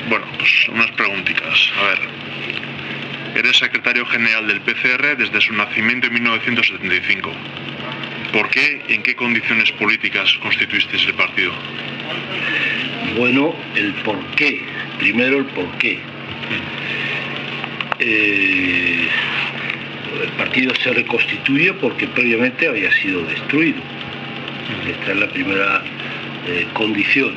Bueno, pues unas preguntitas. A ver, eres secretario general del PCR desde su nacimiento en 1975. ¿Por qué y en qué condiciones políticas constituisteis el partido? Bueno, el por qué. Primero el por qué. El partido se reconstituye porque previamente había sido destruido. Esta es la primera condición.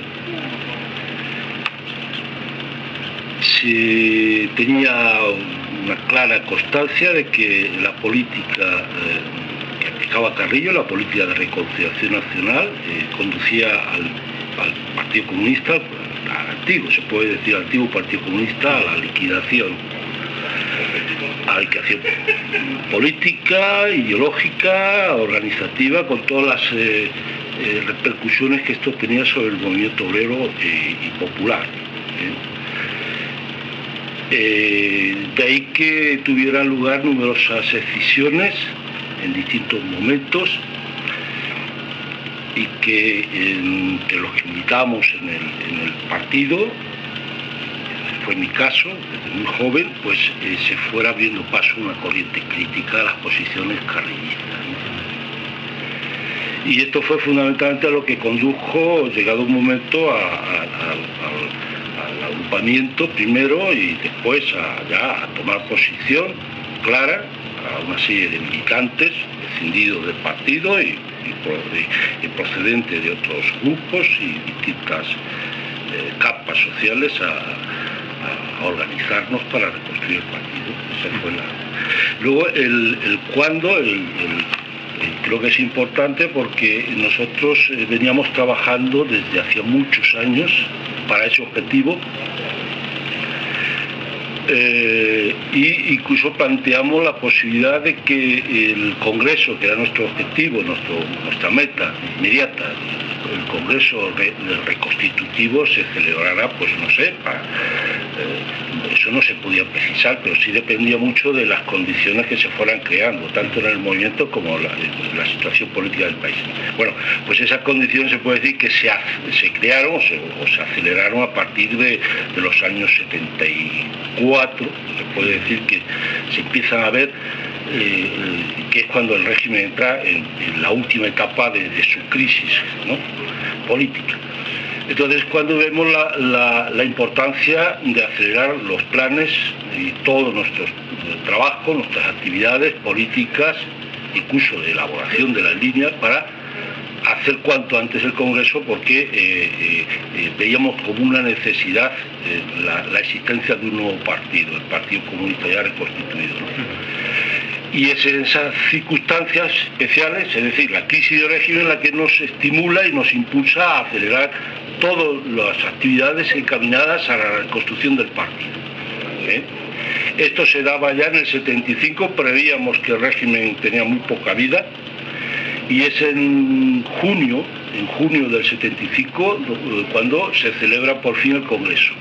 Se tenía una clara constancia de que la política que aplicaba Carrillo, la política de reconciliación nacional, conducía al Partido Comunista, al antiguo, se puede decir antiguo Partido Comunista, a la liquidación política, ideológica, organizativa, con todas las repercusiones que esto tenía sobre el movimiento obrero y popular. De ahí que tuvieran lugar numerosas escisiones en distintos momentos y que entre los que militamos en el partido, fue mi caso, desde muy joven, pues se fuera abriendo paso una corriente crítica a las posiciones carrillistas. Y esto fue fundamentalmente a lo que condujo, llegado un momento, al agrupamiento primero y después a tomar posición clara a una serie de militantes descendidos del partido y procedentes de otros grupos y distintas capas sociales a organizarnos para reconstruir el partido. Esa fue Luego el cuándo, creo que es importante porque nosotros veníamos trabajando desde hacía muchos años para ese objetivo. Y incluso planteamos la posibilidad de que el Congreso, que era nuestro objetivo, nuestra meta inmediata, el Congreso reconstitutivo se celebrara, pues no sé, eso no se podía precisar, pero sí dependía mucho de las condiciones que se fueran creando, tanto en el movimiento como en la situación política del país. Bueno, pues esas condiciones se puede decir que se crearon o se aceleraron a partir de los años 74, se puede decir que se empiezan a ver que es cuando el régimen entra en la última etapa de su crisis, ¿no?, política. Entonces, cuando vemos la importancia de acelerar los planes y todo nuestro trabajo, nuestras actividades políticas, incluso de elaboración de las líneas, para hacer cuanto antes el Congreso, porque veíamos como una necesidad la existencia de un nuevo partido, el Partido Comunista ya reconstituido, ¿no? Y es en esas circunstancias especiales, es decir, la crisis de régimen, la que nos estimula y nos impulsa a acelerar todas las actividades encaminadas a la reconstrucción del partido. Esto se daba ya en el 75, prevíamos que el régimen tenía muy poca vida, y es en junio del 75 cuando se celebra por fin el Congreso.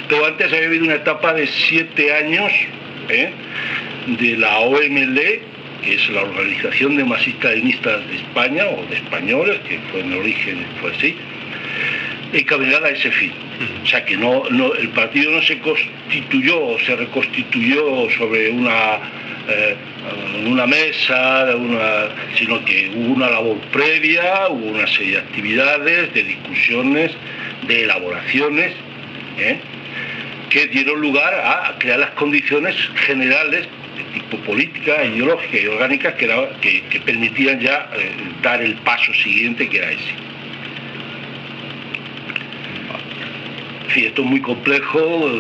Pero antes había habido una etapa de 7 años de la OML, que es la Organización de Marxistas-Leninistas de España, o de españoles, que fue en origen, fue así, encaminada a ese fin. O sea que el partido no se constituyó o se reconstituyó sobre una mesa, sino que hubo una labor previa, hubo una serie de actividades, de discusiones, de elaboraciones, que dieron lugar a crear las condiciones generales de tipo política, ideológica y orgánica que permitían ya dar el paso siguiente, que era ese. Sí, esto es muy complejo,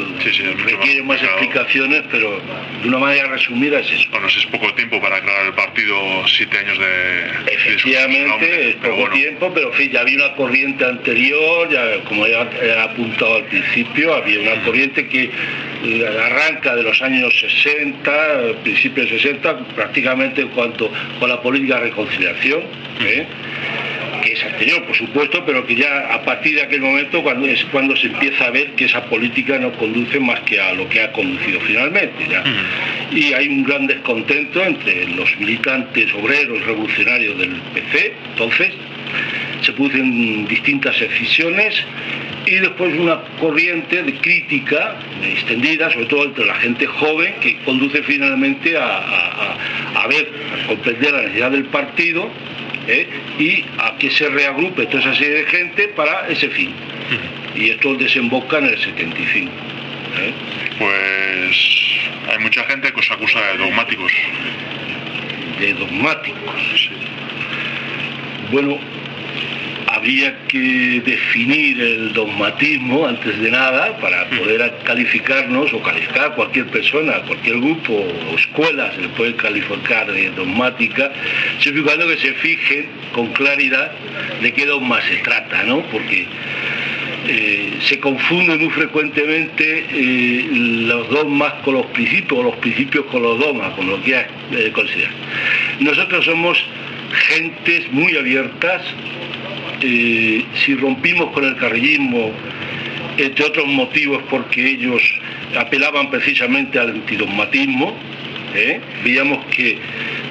requiere más explicaciones, pero de una manera resumida es eso. Bueno, es poco tiempo para crear el partido, 7 años de... Efectivamente, es poco tiempo, pero en fin, ya había una corriente anterior, ya, como ya he apuntado al principio, había una corriente que arranca de los años 60, principios de 60, prácticamente en cuanto con la política de reconciliación, que es anterior, por supuesto, pero que ya a partir de aquel momento es cuando se empieza a ver que esa política no conduce más que a lo que ha conducido finalmente, ¿ya? Y hay un gran descontento entre los militantes obreros revolucionarios del PC. Entonces se producen distintas escisiones y después una corriente de crítica extendida, sobre todo entre la gente joven, que conduce finalmente a comprender la necesidad del partido y a que se reagrupe toda esa serie de gente para ese fin. Y esto desemboca en el 75. Pues hay mucha gente que os acusa de dogmáticos. De dogmáticos. Sí. Bueno, habría que definir el dogmatismo antes de nada para poder calificarnos o calificar a cualquier persona, a cualquier grupo o escuela se le puede calificar de dogmática, siempre y cuando que se fijen con claridad de qué dogma se trata, ¿no? Porque se confunden muy frecuentemente los dogmas con los principios, o los principios con los dogmas, con lo que considerar. Nosotros somos gentes muy abiertas. Si rompimos con el carrillismo, entre otros motivos porque ellos apelaban precisamente al antidogmatismo, veíamos que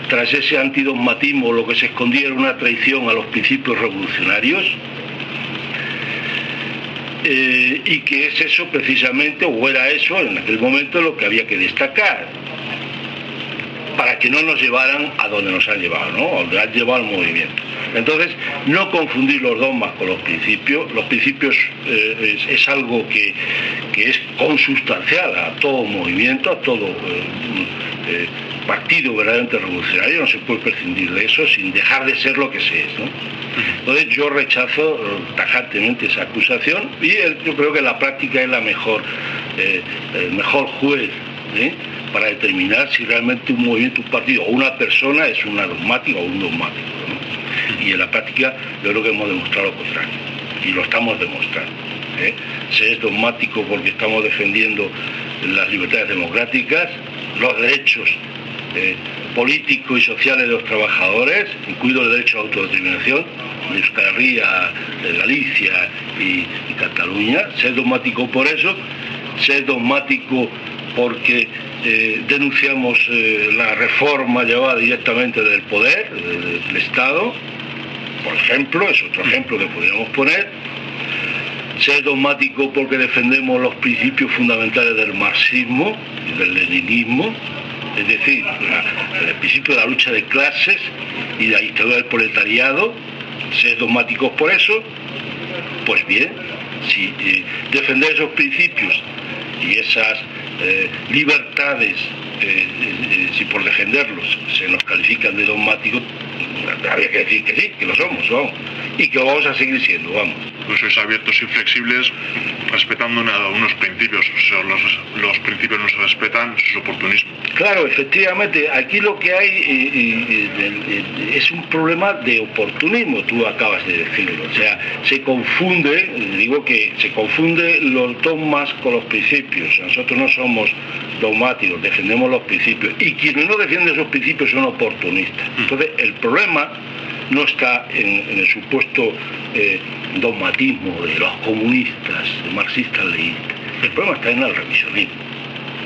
tras ese antidogmatismo lo que se escondía era una traición a los principios revolucionarios, y que es eso precisamente, o era eso en aquel momento lo que había que destacar, para que no nos llevaran a donde nos han llevado, ¿no? A donde han llevado el movimiento. Entonces, no confundir los dogmas con los principios. Los principios es algo que es consustancial a todo movimiento, a todo partido verdaderamente revolucionario. No se puede prescindir de eso sin dejar de ser lo que se es, ¿no? Entonces yo rechazo tajantemente esa acusación y yo creo que la práctica es el mejor juez para determinar si realmente un movimiento, un partido o una persona es una dogmática o un dogmático, ¿no? Y en la práctica yo creo que hemos demostrado lo contrario y lo estamos demostrando. Se es dogmático porque estamos defendiendo las libertades democráticas, los derechos políticos y sociales de los trabajadores, incluido el derecho a la autodeterminación de Euskal Herria, de Galicia y Cataluña. Se es dogmático por eso, se es dogmático porque denunciamos la reforma llevada directamente del poder, del Estado, por ejemplo, es otro ejemplo que podríamos poner. Ser dogmático porque defendemos los principios fundamentales del marxismo y del leninismo, es decir, el principio de la lucha de clases y de la dictadura del proletariado. Ser dogmáticos por eso, pues bien, si defender esos principios y esas libertades, si por defenderlos se nos califican de dogmáticos, habría que decir que sí, que lo somos, vamos, y que lo vamos a seguir siendo, vamos. Pues sois abiertos y flexibles respetando unos principios, o sea, los principios no se respetan, eso es oportunismo. Claro, efectivamente, aquí lo que hay es un problema de oportunismo, tú acabas de decirlo, o sea, se confunde los dogmas con los principios. Nosotros no somos dogmáticos, defendemos los principios, y quienes no defienden esos principios son oportunistas. Entonces, el problema no está en el supuesto dogmatismo de los comunistas, marxistas, leístas. El problema está en el revisionismo,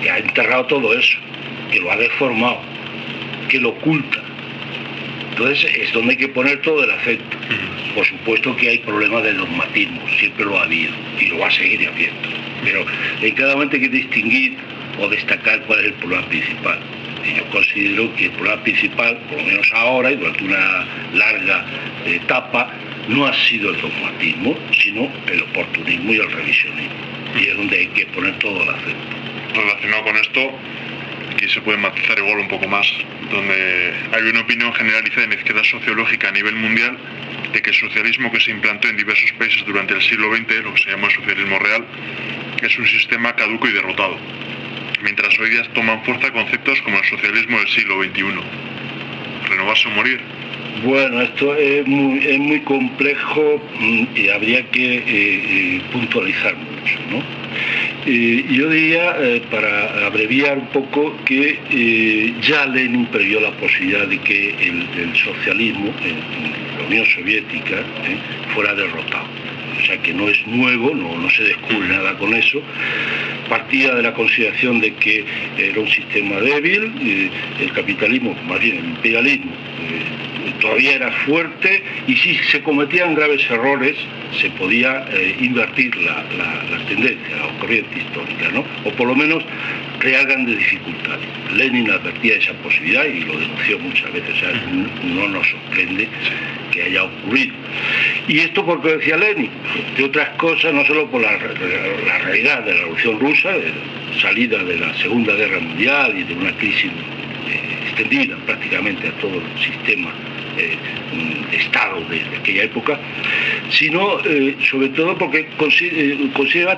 que ha enterrado todo eso, que lo ha deformado, que lo oculta. Entonces es donde hay que poner todo el acento. Por supuesto que hay problemas de dogmatismo, siempre lo ha habido y lo va a seguir habiendo. Pero en cada momento hay que distinguir o destacar cuál es el problema principal. Y yo considero que el problema principal, por lo menos ahora y durante una larga etapa, no ha sido el dogmatismo, sino el oportunismo y el revisionismo. Y es donde hay que poner todo el acento. Relacionado con esto, aquí se puede matizar igual un poco más, donde hay una opinión generalizada en la izquierda sociológica a nivel mundial de que el socialismo que se implantó en diversos países durante el siglo XX, lo que se llama el socialismo real, es un sistema caduco y derrotado, mientras hoy día toman fuerza conceptos como el socialismo del siglo XXI. ¿Renovarse o morir? Bueno, esto es muy complejo y habría que puntualizar mucho, ¿no? Yo diría, para abreviar un poco, que ya Lenin previó la posibilidad de que el socialismo en la Unión Soviética fuera derrotado. O sea que no es nuevo, no se descubre nada con eso. Partía de la consideración de que era un sistema débil, el capitalismo, más bien el imperialismo, todavía era fuerte, y si se cometían graves errores se podía invertir la tendencia, la corriente histórica, ¿no? O por lo menos crear grandes dificultades. Lenin advertía de esa posibilidad y lo denunció muchas veces, o sea, no nos sorprende que haya ocurrido. Y esto porque decía Lenin, de otras cosas, no solo por la realidad de la Revolución Rusa, de salida de la Segunda Guerra Mundial y de una crisis extendida prácticamente a todo el sistema de Estado de aquella época, sino sobre todo porque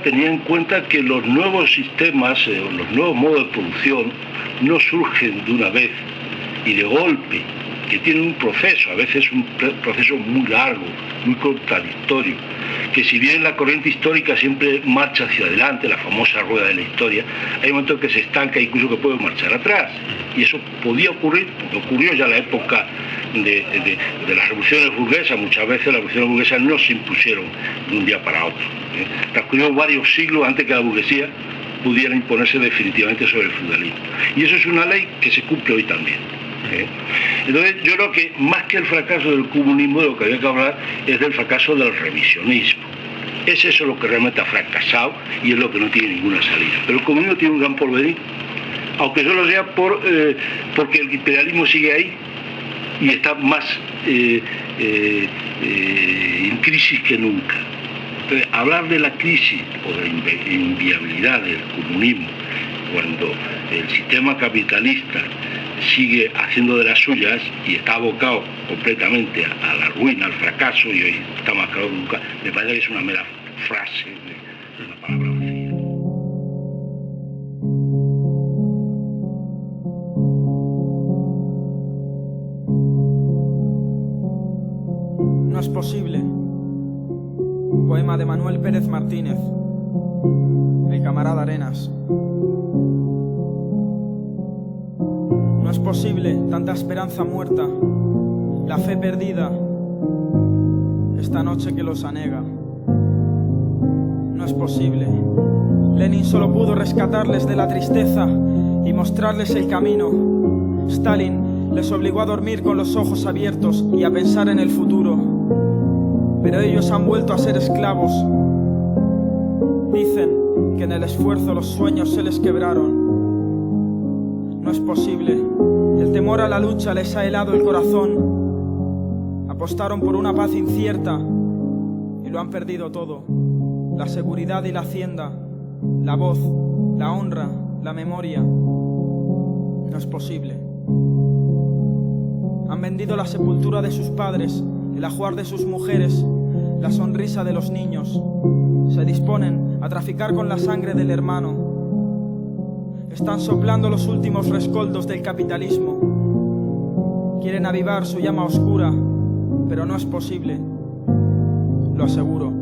tenía en cuenta que los nuevos sistemas, los nuevos modos de producción no surgen de una vez y de golpe, que tienen un proceso, a veces un proceso muy largo, muy contradictorio, que si bien la corriente histórica siempre marcha hacia adelante, la famosa rueda de la historia, hay momentos que se estanca e incluso que puede marchar atrás. Y eso podía ocurrir, porque ocurrió ya en la época de las revoluciones burguesas. Muchas veces las revoluciones burguesas no se impusieron de un día para otro. Transcurrieron varios siglos antes que la burguesía pudiera imponerse definitivamente sobre el feudalismo. Y eso es una ley que se cumple hoy también. Entonces yo creo que más que el fracaso del comunismo, de lo que había que hablar es del fracaso del revisionismo. Es eso lo que realmente ha fracasado y es lo que no tiene ninguna salida. Pero el comunismo tiene un gran porvenir, aunque solo sea porque el imperialismo sigue ahí y está más en crisis que nunca. Entonces, hablar de la crisis o de la inviabilidad del comunismo cuando el sistema capitalista sigue haciendo de las suyas y está abocado completamente a la ruina, al fracaso, y hoy está más claro que nunca, me parece que es una mera frase, una palabra vacía. No es posible. Poema de Manuel Pérez Martínez, el camarada Arenas. No es posible tanta esperanza muerta, la fe perdida, esta noche que los anega. No es posible. Lenin solo pudo rescatarles de la tristeza y mostrarles el camino. Stalin les obligó a dormir con los ojos abiertos y a pensar en el futuro. Pero ellos han vuelto a ser esclavos. Dicen que en el esfuerzo los sueños se les quebraron. No es posible. El temor a la lucha les ha helado el corazón. Apostaron por una paz incierta y lo han perdido todo. La seguridad y la hacienda, la voz, la honra, la memoria. No es posible. Han vendido la sepultura de sus padres, el ajuar de sus mujeres, la sonrisa de los niños. Se disponen a traficar con la sangre del hermano. Están soplando los últimos rescoldos del capitalismo. Quieren avivar su llama oscura, pero no es posible. Lo aseguro.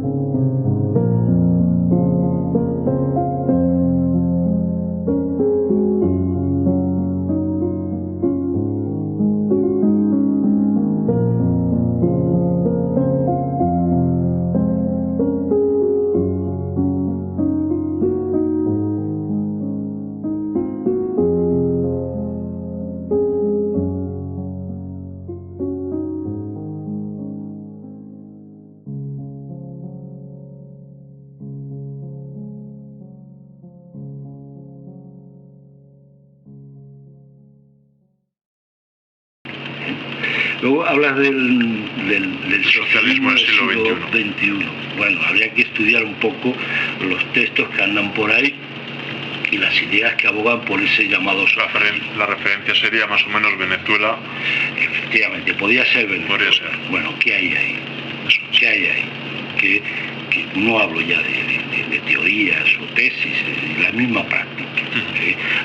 Luego hablas del socialismo del siglo XXI. Bueno, habría que estudiar un poco los textos que andan por ahí y las ideas que abogan por ese llamado socialismo. La referencia sería más o menos Venezuela. Efectivamente, podría ser Venezuela. Podría ser. Bueno, ¿qué hay ahí? ¿Qué hay ahí? Que no hablo ya de teorías o tesis, de la misma práctica.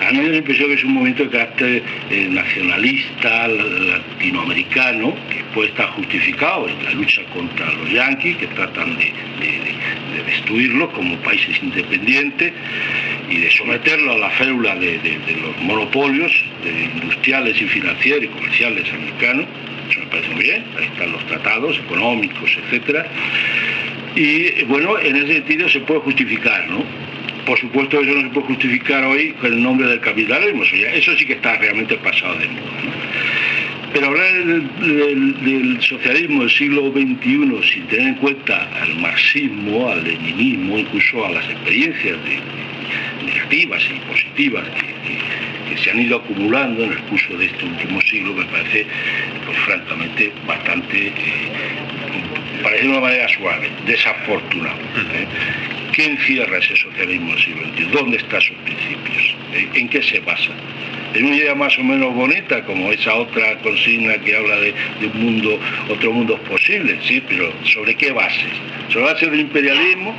A mí me da la impresión que es un movimiento de carácter nacionalista, latinoamericano, que puede estar justificado en la lucha contra los yanquis, que tratan de destruirlos como países independientes y de someterlos a la férula de los monopolios industriales y financieros y comerciales americanos. Eso me parece muy bien, ahí están los tratados económicos, etcétera. Y bueno, en ese sentido se puede justificar, ¿no? Por supuesto eso no se puede justificar hoy con el nombre del capitalismo, eso sí que está realmente pasado de moda, ¿no? Pero hablar del socialismo del siglo XXI sin tener en cuenta al marxismo, al leninismo, incluso a las experiencias negativas y positivas que se han ido acumulando en el curso de este último siglo, me parece, pues francamente, bastante, parece de una manera suave, desafortunado. ¿Qué encierra ese socialismo del siglo XXI? ¿Dónde están sus principios? ¿En qué se basa? En una idea más o menos bonita, como esa otra consigna que habla de un mundo, otro mundo posible, sí, pero ¿sobre qué bases? ¿Sobre la base del imperialismo?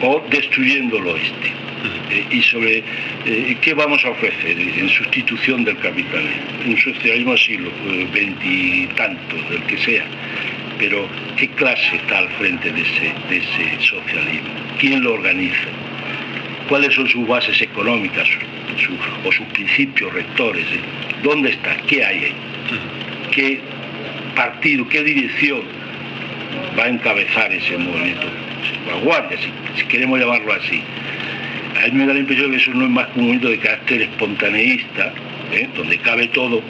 ¿O destruyendo el oeste? Y sobre qué vamos a ofrecer en sustitución del capitalismo, un socialismo del siglo veintitantos, del que sea, pero ¿qué clase está al frente de ese socialismo? ¿Quién lo organiza? ¿Cuáles son sus bases económicas o sus principios rectores? ¿Dónde está? ¿Qué hay ahí? ¿Qué partido, qué dirección va a encabezar ese movimiento? Vanguardia, si queremos llamarlo así. A mí me da la impresión que eso no es más que un movimiento de carácter espontaneísta, donde cabe todo,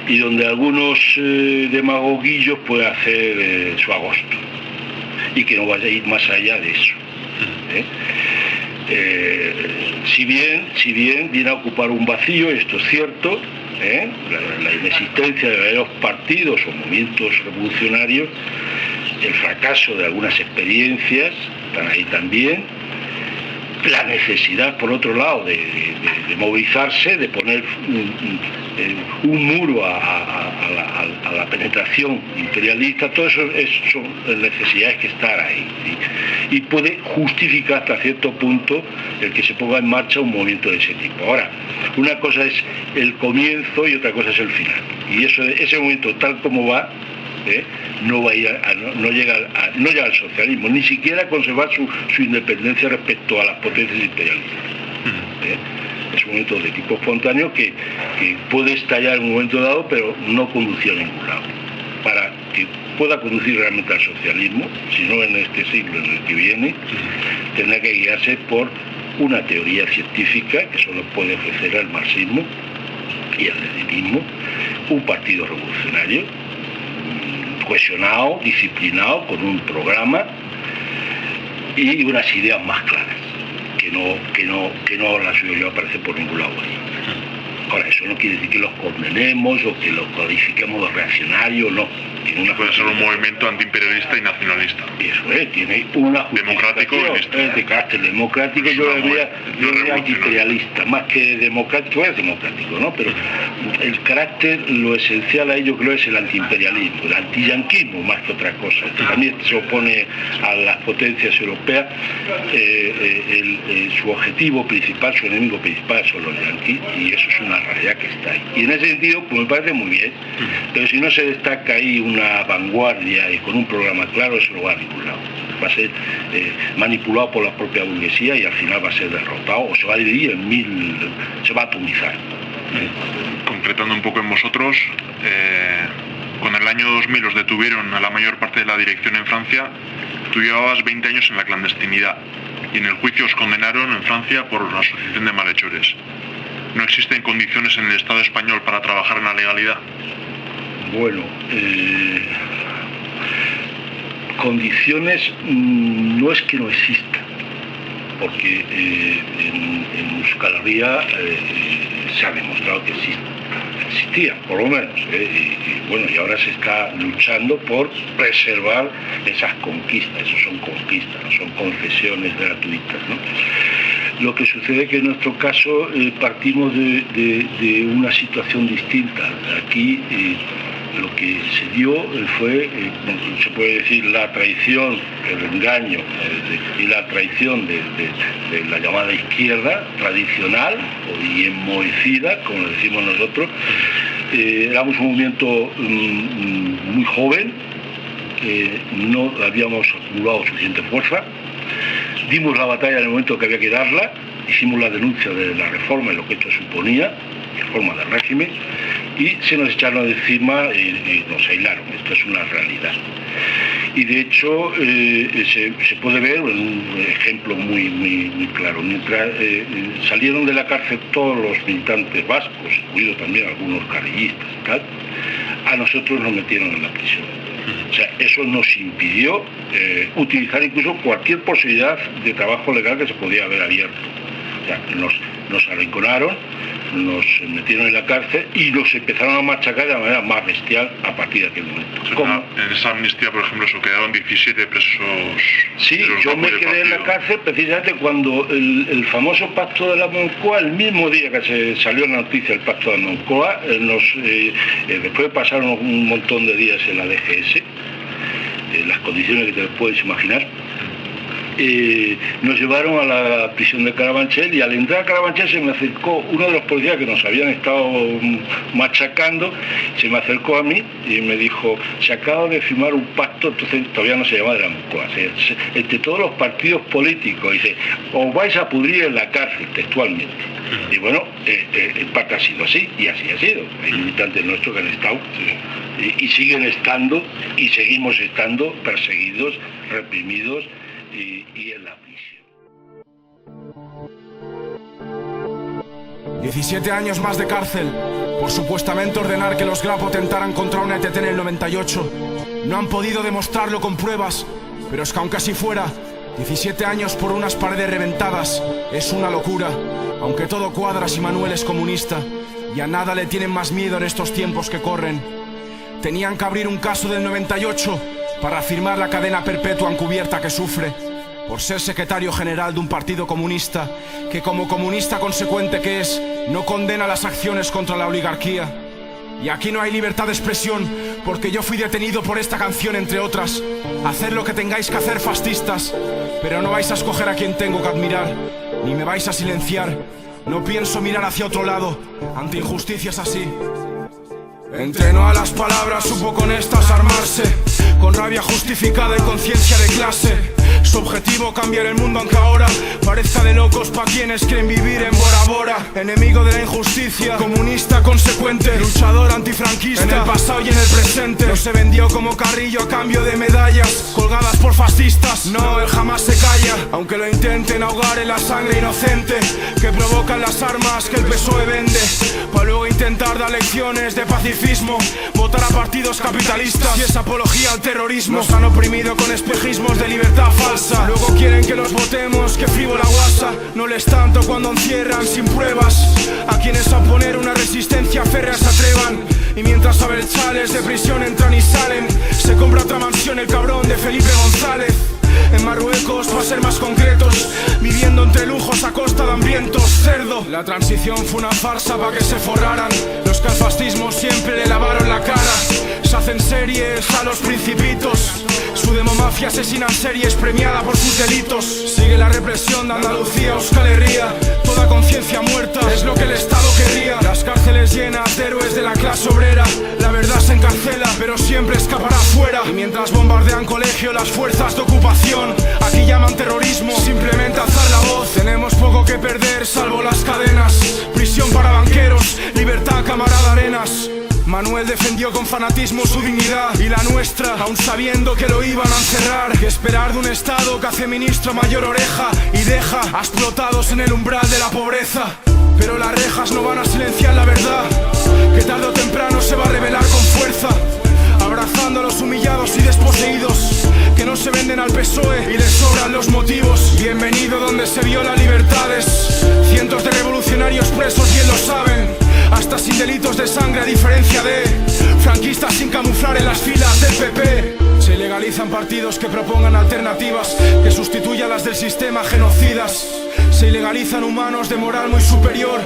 y donde algunos demagoguillos pueden hacer su agosto, y que no vaya a ir más allá de eso. Si bien viene a ocupar un vacío, esto es cierto, la inexistencia de varios partidos o movimientos revolucionarios, el fracaso de algunas experiencias, están ahí también, la necesidad, por otro lado, de movilizarse, de poner un muro a la penetración imperialista, todo eso son necesidades que están ahí, ¿sí? Y puede justificar hasta cierto punto el que se ponga en marcha un movimiento de ese tipo. Ahora, una cosa es el comienzo y otra cosa es el final. Y ese movimiento, tal como va, no llega al socialismo, ni siquiera a conservar su independencia respecto a las potencias imperialistas. Es un momento de tipo espontáneo que puede estallar en un momento dado, pero no conducir a ningún lado. Para que pueda conducir realmente al socialismo, si no en este siglo en el que viene, tendrá que guiarse por una teoría científica que solo puede ofrecer el marxismo y el leninismo, un partido revolucionario cohesionado, disciplinado, con un programa y unas ideas más claras, que no las voy a aparecer por ningún lado ahí. Ahora, eso no quiere decir que los condenemos o que los califiquemos de reaccionarios, no. Puede ser un movimiento antiimperialista y nacionalista. Eso es, tiene una democrático de carácter democrático, yo diría antiimperialista, más que democrático, es democrático, ¿no? Pero el carácter, lo esencial ahí yo creo es el antiimperialismo, el antiyanquismo más que otra cosa. También se opone a las potencias europeas, su objetivo principal, su enemigo principal son los yanquis, y eso es una realidad que está ahí. Y en ese sentido, pues me parece muy bien, pero si no se destaca ahí una vanguardia y con un programa claro, eso no va a ningún lado. Va a ser manipulado por la propia burguesía y al final va a ser derrotado o se va a dividir en mil, se va a atomizar. Concretando un poco en vosotros, con el año 2000 os detuvieron a la mayor parte de la dirección en Francia. Tú llevabas 20 años en la clandestinidad y en el juicio os condenaron en Francia por la asociación de malhechores. ¿No existen condiciones en el Estado español para trabajar en la legalidad? Bueno, condiciones no es que no existan, porque en Euskal Herria se ha demostrado que existían, por lo menos, y ahora se está luchando por preservar esas conquistas. Eso son conquistas, no son concesiones gratuitas, ¿no? Lo que sucede es que en nuestro caso partimos de una situación distinta. Aquí lo que se dio fue, se puede decir, la traición, el engaño y la traición de la llamada izquierda tradicional y enmohecida, como lo decimos nosotros. Éramos un movimiento muy joven, no habíamos acumulado suficiente fuerza, dimos la batalla en el momento que había que darla, hicimos la denuncia de la reforma y lo que esto suponía, reforma del régimen, y se nos echaron encima y nos aislaron. Esto es una realidad. Y de hecho se puede ver en un ejemplo muy claro. Mientras salieron de la cárcel todos los militantes vascos, incluidos también algunos carrillistas y tal, a nosotros nos metieron en la prisión. O sea, eso nos impidió utilizar incluso cualquier posibilidad de trabajo legal que se podía haber abierto. O sea, nos arrinconaron, nos metieron en la cárcel y nos empezaron a machacar de la manera más bestial a partir de aquel momento. O sea, en esa amnistía, por ejemplo, se quedaron 17 presos. Sí, yo me quedé en la cárcel precisamente cuando el famoso pacto de la Moncloa, el mismo día que se salió la noticia del pacto de la Moncloa, después pasaron un montón de días en la DGS, las condiciones que te puedes imaginar. Nos llevaron a la prisión de Carabanchel y al entrar a Carabanchel se me acercó uno de los policías que nos habían estado machacando, se me acercó a mí y me dijo: se acaba de firmar un pacto, entonces todavía no se llama de la Moncloa, entre todos los partidos políticos, dice, os vais a pudrir en la cárcel, textualmente. Y bueno, el pacto ha sido así y así ha sido. Hay militantes nuestros que han estado y siguen estando y seguimos estando perseguidos, reprimidos y en la prisión. 17 años más de cárcel por supuestamente ordenar que los Grapo tentaran contra una ETT en el 98. No han podido demostrarlo con pruebas, pero es que aunque así fuera, 17 años por unas paredes reventadas es una locura. Aunque todo cuadra si Manuel es comunista, y a nada le tienen más miedo en estos tiempos que corren. Tenían que abrir un caso del 98 para afirmar la cadena perpetua encubierta que sufre por ser secretario general de un partido comunista que, como comunista consecuente que es, no condena las acciones contra la oligarquía. Y aquí no hay libertad de expresión, porque yo fui detenido por esta canción, entre otras. Haced lo que tengáis que hacer, fascistas, pero no vais a escoger a quien tengo que admirar, ni me vais a silenciar. No pienso mirar hacia otro lado ante injusticias así. Entrenó a las palabras, supo con estas armarse, con rabia justificada y conciencia de clase. Su objetivo, cambiar el mundo, aunque ahora parezca de locos pa' quienes creen vivir en Bora Bora. Enemigo de la injusticia, comunista consecuente, luchador antifranquista en el pasado y en el presente. No se vendió como Carrillo a cambio de medallas colgadas por fascistas. No, él jamás se calla, aunque lo intenten ahogar en la sangre inocente que provocan las armas que el PSOE vende, pa' luego intentar dar lecciones de pacifismo, votar a partidos capitalistas y es apología al terrorismo. Nos han oprimido con espejismos de libertad falsa. Luego quieren que los votemos, que frívola guasa. No les tanto cuando encierran sin pruebas a quienes a poner una resistencia férrea se atrevan. Y mientras a ver chales de prisión entran y salen, se compra otra mansión el cabrón de Felipe González en Marruecos, para ser más concretos, viviendo entre lujos a costa de hambrientos, cerdo. La transición fue una farsa para que se forraran los que al fascismo siempre le lavaron la cara. Se hacen series a los principitos, su demomafia asesina en series premiada por sus delitos. Sigue la represión de Andalucía, Euskal Herria, toda conciencia muerta es lo que el Estado querría. Las cárceles llenas de héroes de la clase obrera, la verdad se encarcela pero siempre escapará fuera. Y mientras bombardean colegio las fuerzas de ocupación, aquí llaman terrorismo simplemente alzar la voz. Tenemos poco que perder salvo las cadenas, prisión para banqueros, libertad camarada Arenas. Manuel defendió con fanatismo su dignidad y la nuestra, aun sabiendo que lo iban a encerrar. Que esperar de un Estado que hace ministro mayor oreja y deja a explotados en el umbral de la pobreza. Pero las rejas no van a silenciar la verdad, que tarde o temprano se va a revelar con fuerza, abrazando a los humillados y desposeídos, que no se venden al PSOE y les sobran los motivos. Bienvenido donde se violan libertades, cientos de revolucionarios presos, bien lo saben, hasta sin delitos de sangre, a diferencia de franquistas sin camuflar en las filas del PP. Se ilegalizan partidos que propongan alternativas que sustituyan las del sistema, genocidas. Se ilegalizan humanos de moral muy superior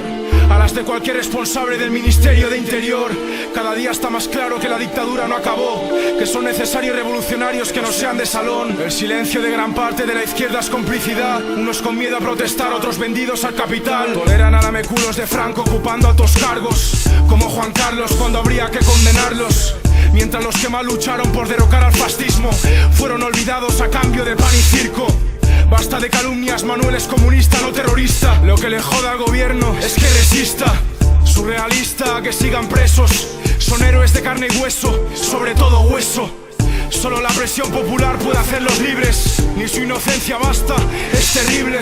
a las de cualquier responsable del Ministerio de Interior. Cada día está más claro que la dictadura no acabó, que son necesarios revolucionarios que no sean de salón. El silencio de gran parte de la izquierda es complicidad, unos con miedo a protestar, otros vendidos al capital. Toleran a lameculos de Franco ocupando altos cargos, como Juan Carlos, cuando habría que condenarlos. Mientras los que más lucharon por derrocar al fascismo fueron olvidados a cambio de pan y circo. Basta de calumnias, Manuel es comunista, no terrorista. Lo que le joda al gobierno es que resista. Surrealista, que sigan presos, son héroes de carne y hueso, sobre todo hueso. Solo la presión popular puede hacerlos libres. Ni su inocencia basta, es terrible.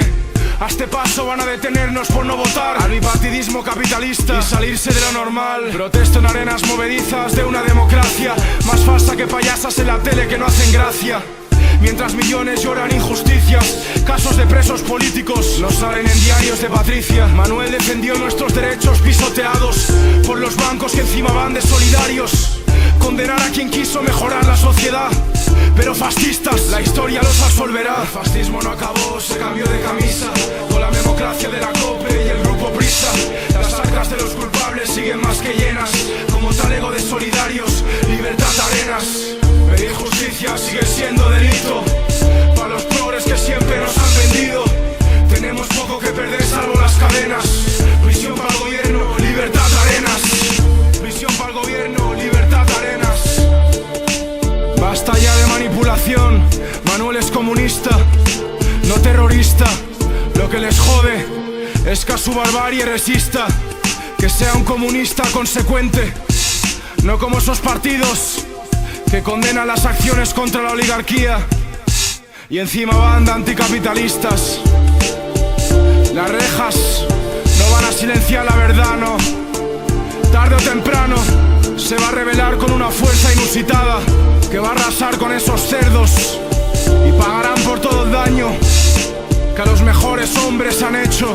A este paso van a detenernos por no votar al bipartidismo capitalista y salirse de lo normal. Protesto en arenas movedizas de una democracia más falsa que payasas en la tele que no hacen gracia. Mientras millones lloran injusticias, casos de presos políticos no salen en diarios de Patricia. Manuel defendió nuestros derechos pisoteados por los bancos que encima van de solidarios. Condenar a quien quiso mejorar la sociedad, pero fascistas, la historia los absolverá. El fascismo no acabó, se cambió de camisa, con la democracia de la COPE y el grupo Prisa. Las arcas de los culpables siguen más que llenas, como talego de solidarios, Libertad Arenas. Pedir justicia sigue siendo delito para los progres que siempre nos han vendido. Tenemos poco que perder salvo las cadenas. Prisión para el gobierno, Libertad Arenas. Prisión para el gobierno, Libertad Arenas. Basta ya de manipulación. Manuel es comunista, no terrorista. Lo que les jode es que a su barbarie resista. Que sea un comunista consecuente, no como esos partidos que condenan las acciones contra la oligarquía y encima van de anticapitalistas. Las rejas no van a silenciar la verdad, no. Tarde o temprano se va a revelar con una fuerza inusitada que va a arrasar con esos cerdos y pagarán por todo el daño que a los mejores hombres han hecho.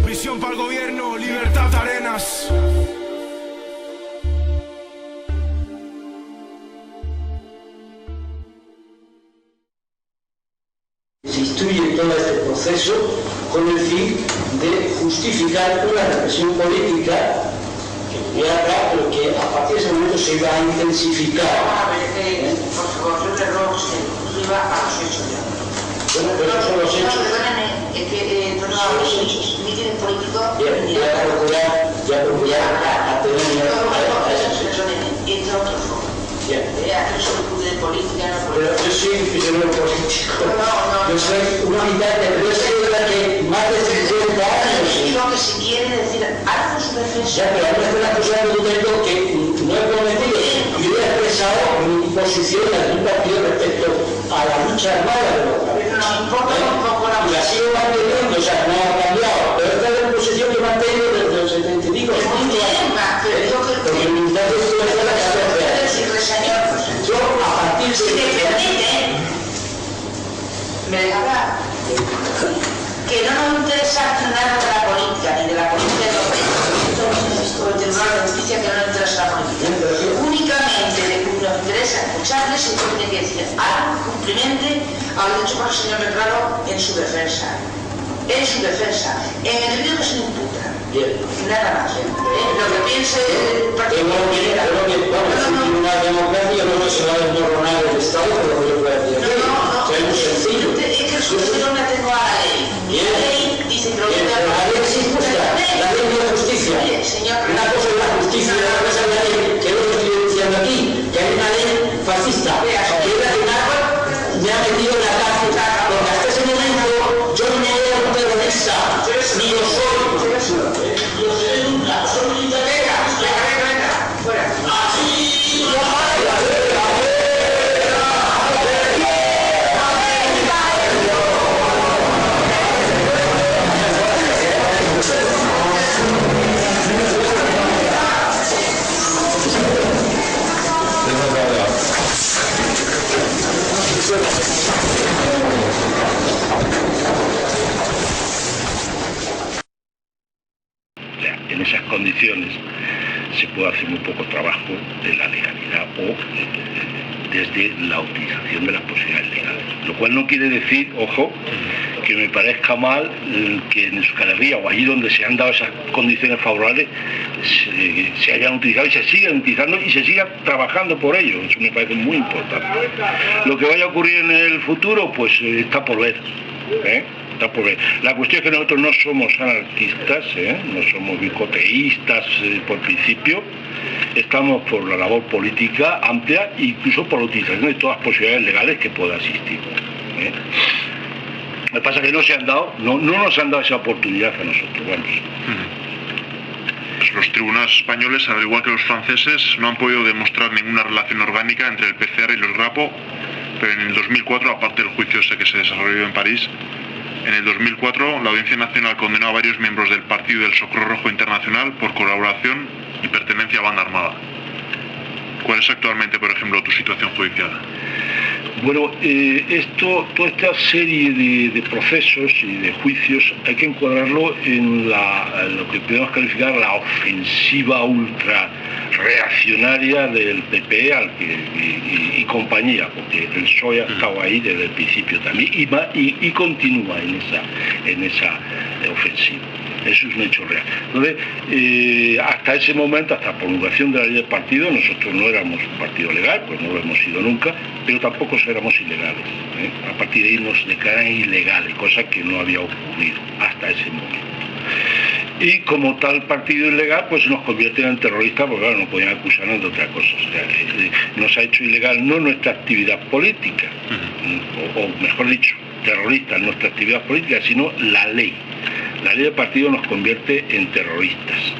Prisión para el gobierno, Libertad Arenas. Se instruye todo este proceso con el fin de justificar una represión política que venía acá, pero que a partir de ese momento se iba a intensificar. Por favor, yo perdón, se iba a los hechos ya. Bueno, pero esos son los hechos. Perdóname, es que son los hechos. Mitin político. Ya procurar a tener entre otros focos. Aquí soy de política, no pero política. yo soy prisionero político. Yo soy una mitad de que más de 50 años. Lo que se quiere decir, algo su defensa. Ya, pero ahora me están acusando de un delito que no he cometido. Yo he expresado mi posición en algún partido respecto a la lucha armada de los Pero no importa tampoco la y la sigo manteniendo, o sea, no ha cambiado. Pero esta es la posición que mantengo desde los 75. Es muy bien, pero digo que Porque mi mitad de esto es la señor, yo, a partir si me de... permite, me deja hablar. Que no nos interesa nada de la política, ni de la política de los medios, o el Tribunal de Justicia, que no nos interesa la política. Únicamente nos interesa escucharles y esto tiene que decir algo cumplimente a lo dicho por el señor Mercado en su defensa. En su defensa, en el delito que se le imputa. Bien. Nada más. Lo que piense el partido. Creo que vamos a una democracia no se va a desmoronar el Estado, pero yo voy a decir. No. Es muy sencillo. Es que yo no me tengo a la ley. La ley dice que lo que la ley es injusta, la ley no es justicia. Señor, una cosa es la justicia y otra cosa es la ley, que es lo que estoy diciendo aquí, que hay una ley fascista, que es la que me ha metido en la cárcel, porque hasta ese momento yo no era un terrorista, ni lo soy. Yo soy una solitaria. venga, fuera. En esas condiciones se puede hacer muy poco trabajo de la legalidad o desde la utilización de las posibilidades legales. Lo cual no quiere decir, ojo, que me parezca mal que en Euskal Herria o allí donde se han dado esas condiciones favorables se hayan utilizado y se sigan utilizando y se siga trabajando por ello. Eso me parece muy importante. Lo que vaya a ocurrir en el futuro, pues está por ver. Está por ver. La cuestión es que nosotros no somos anarquistas, no somos bicoteístas por principio. Estamos por la labor política amplia e incluso por la utilización de todas las posibilidades legales que pueda existir. Lo que pasa es que no nos han dado esa oportunidad a nosotros. Vamos. los tribunales españoles, al igual que los franceses, no han podido demostrar ninguna relación orgánica entre el PCR y los Grapo, pero en el 2004, aparte del juicio ese que se desarrolló en París, en el 2004 la Audiencia Nacional condenó a varios miembros del Partido del Socorro Rojo Internacional por colaboración y pertenencia a banda armada. ¿Cuál es actualmente, por ejemplo, tu situación judicial? Bueno, toda esta serie de procesos y de juicios hay que encuadrarlo en lo que podemos calificar la ofensiva ultra reaccionaria del PP y compañía, porque el PSOE ha estado ahí desde el principio también y continúa en esa ofensiva. Eso es un hecho real. Entonces, hasta ese momento, hasta la promulgación de la ley de partido, nosotros no éramos un partido legal, pues no lo hemos sido nunca, pero tampoco éramos ilegales. A partir de ahí nos declaran ilegales, cosa que no había ocurrido hasta ese momento. Y como tal partido ilegal, pues nos convierten en terroristas, porque claro, no podían acusarnos de otra cosa. O sea, nos ha hecho ilegal no nuestra actividad política, o mejor dicho, terrorista nuestra actividad política, sino la ley. La ley de partido nos convierte en terroristas.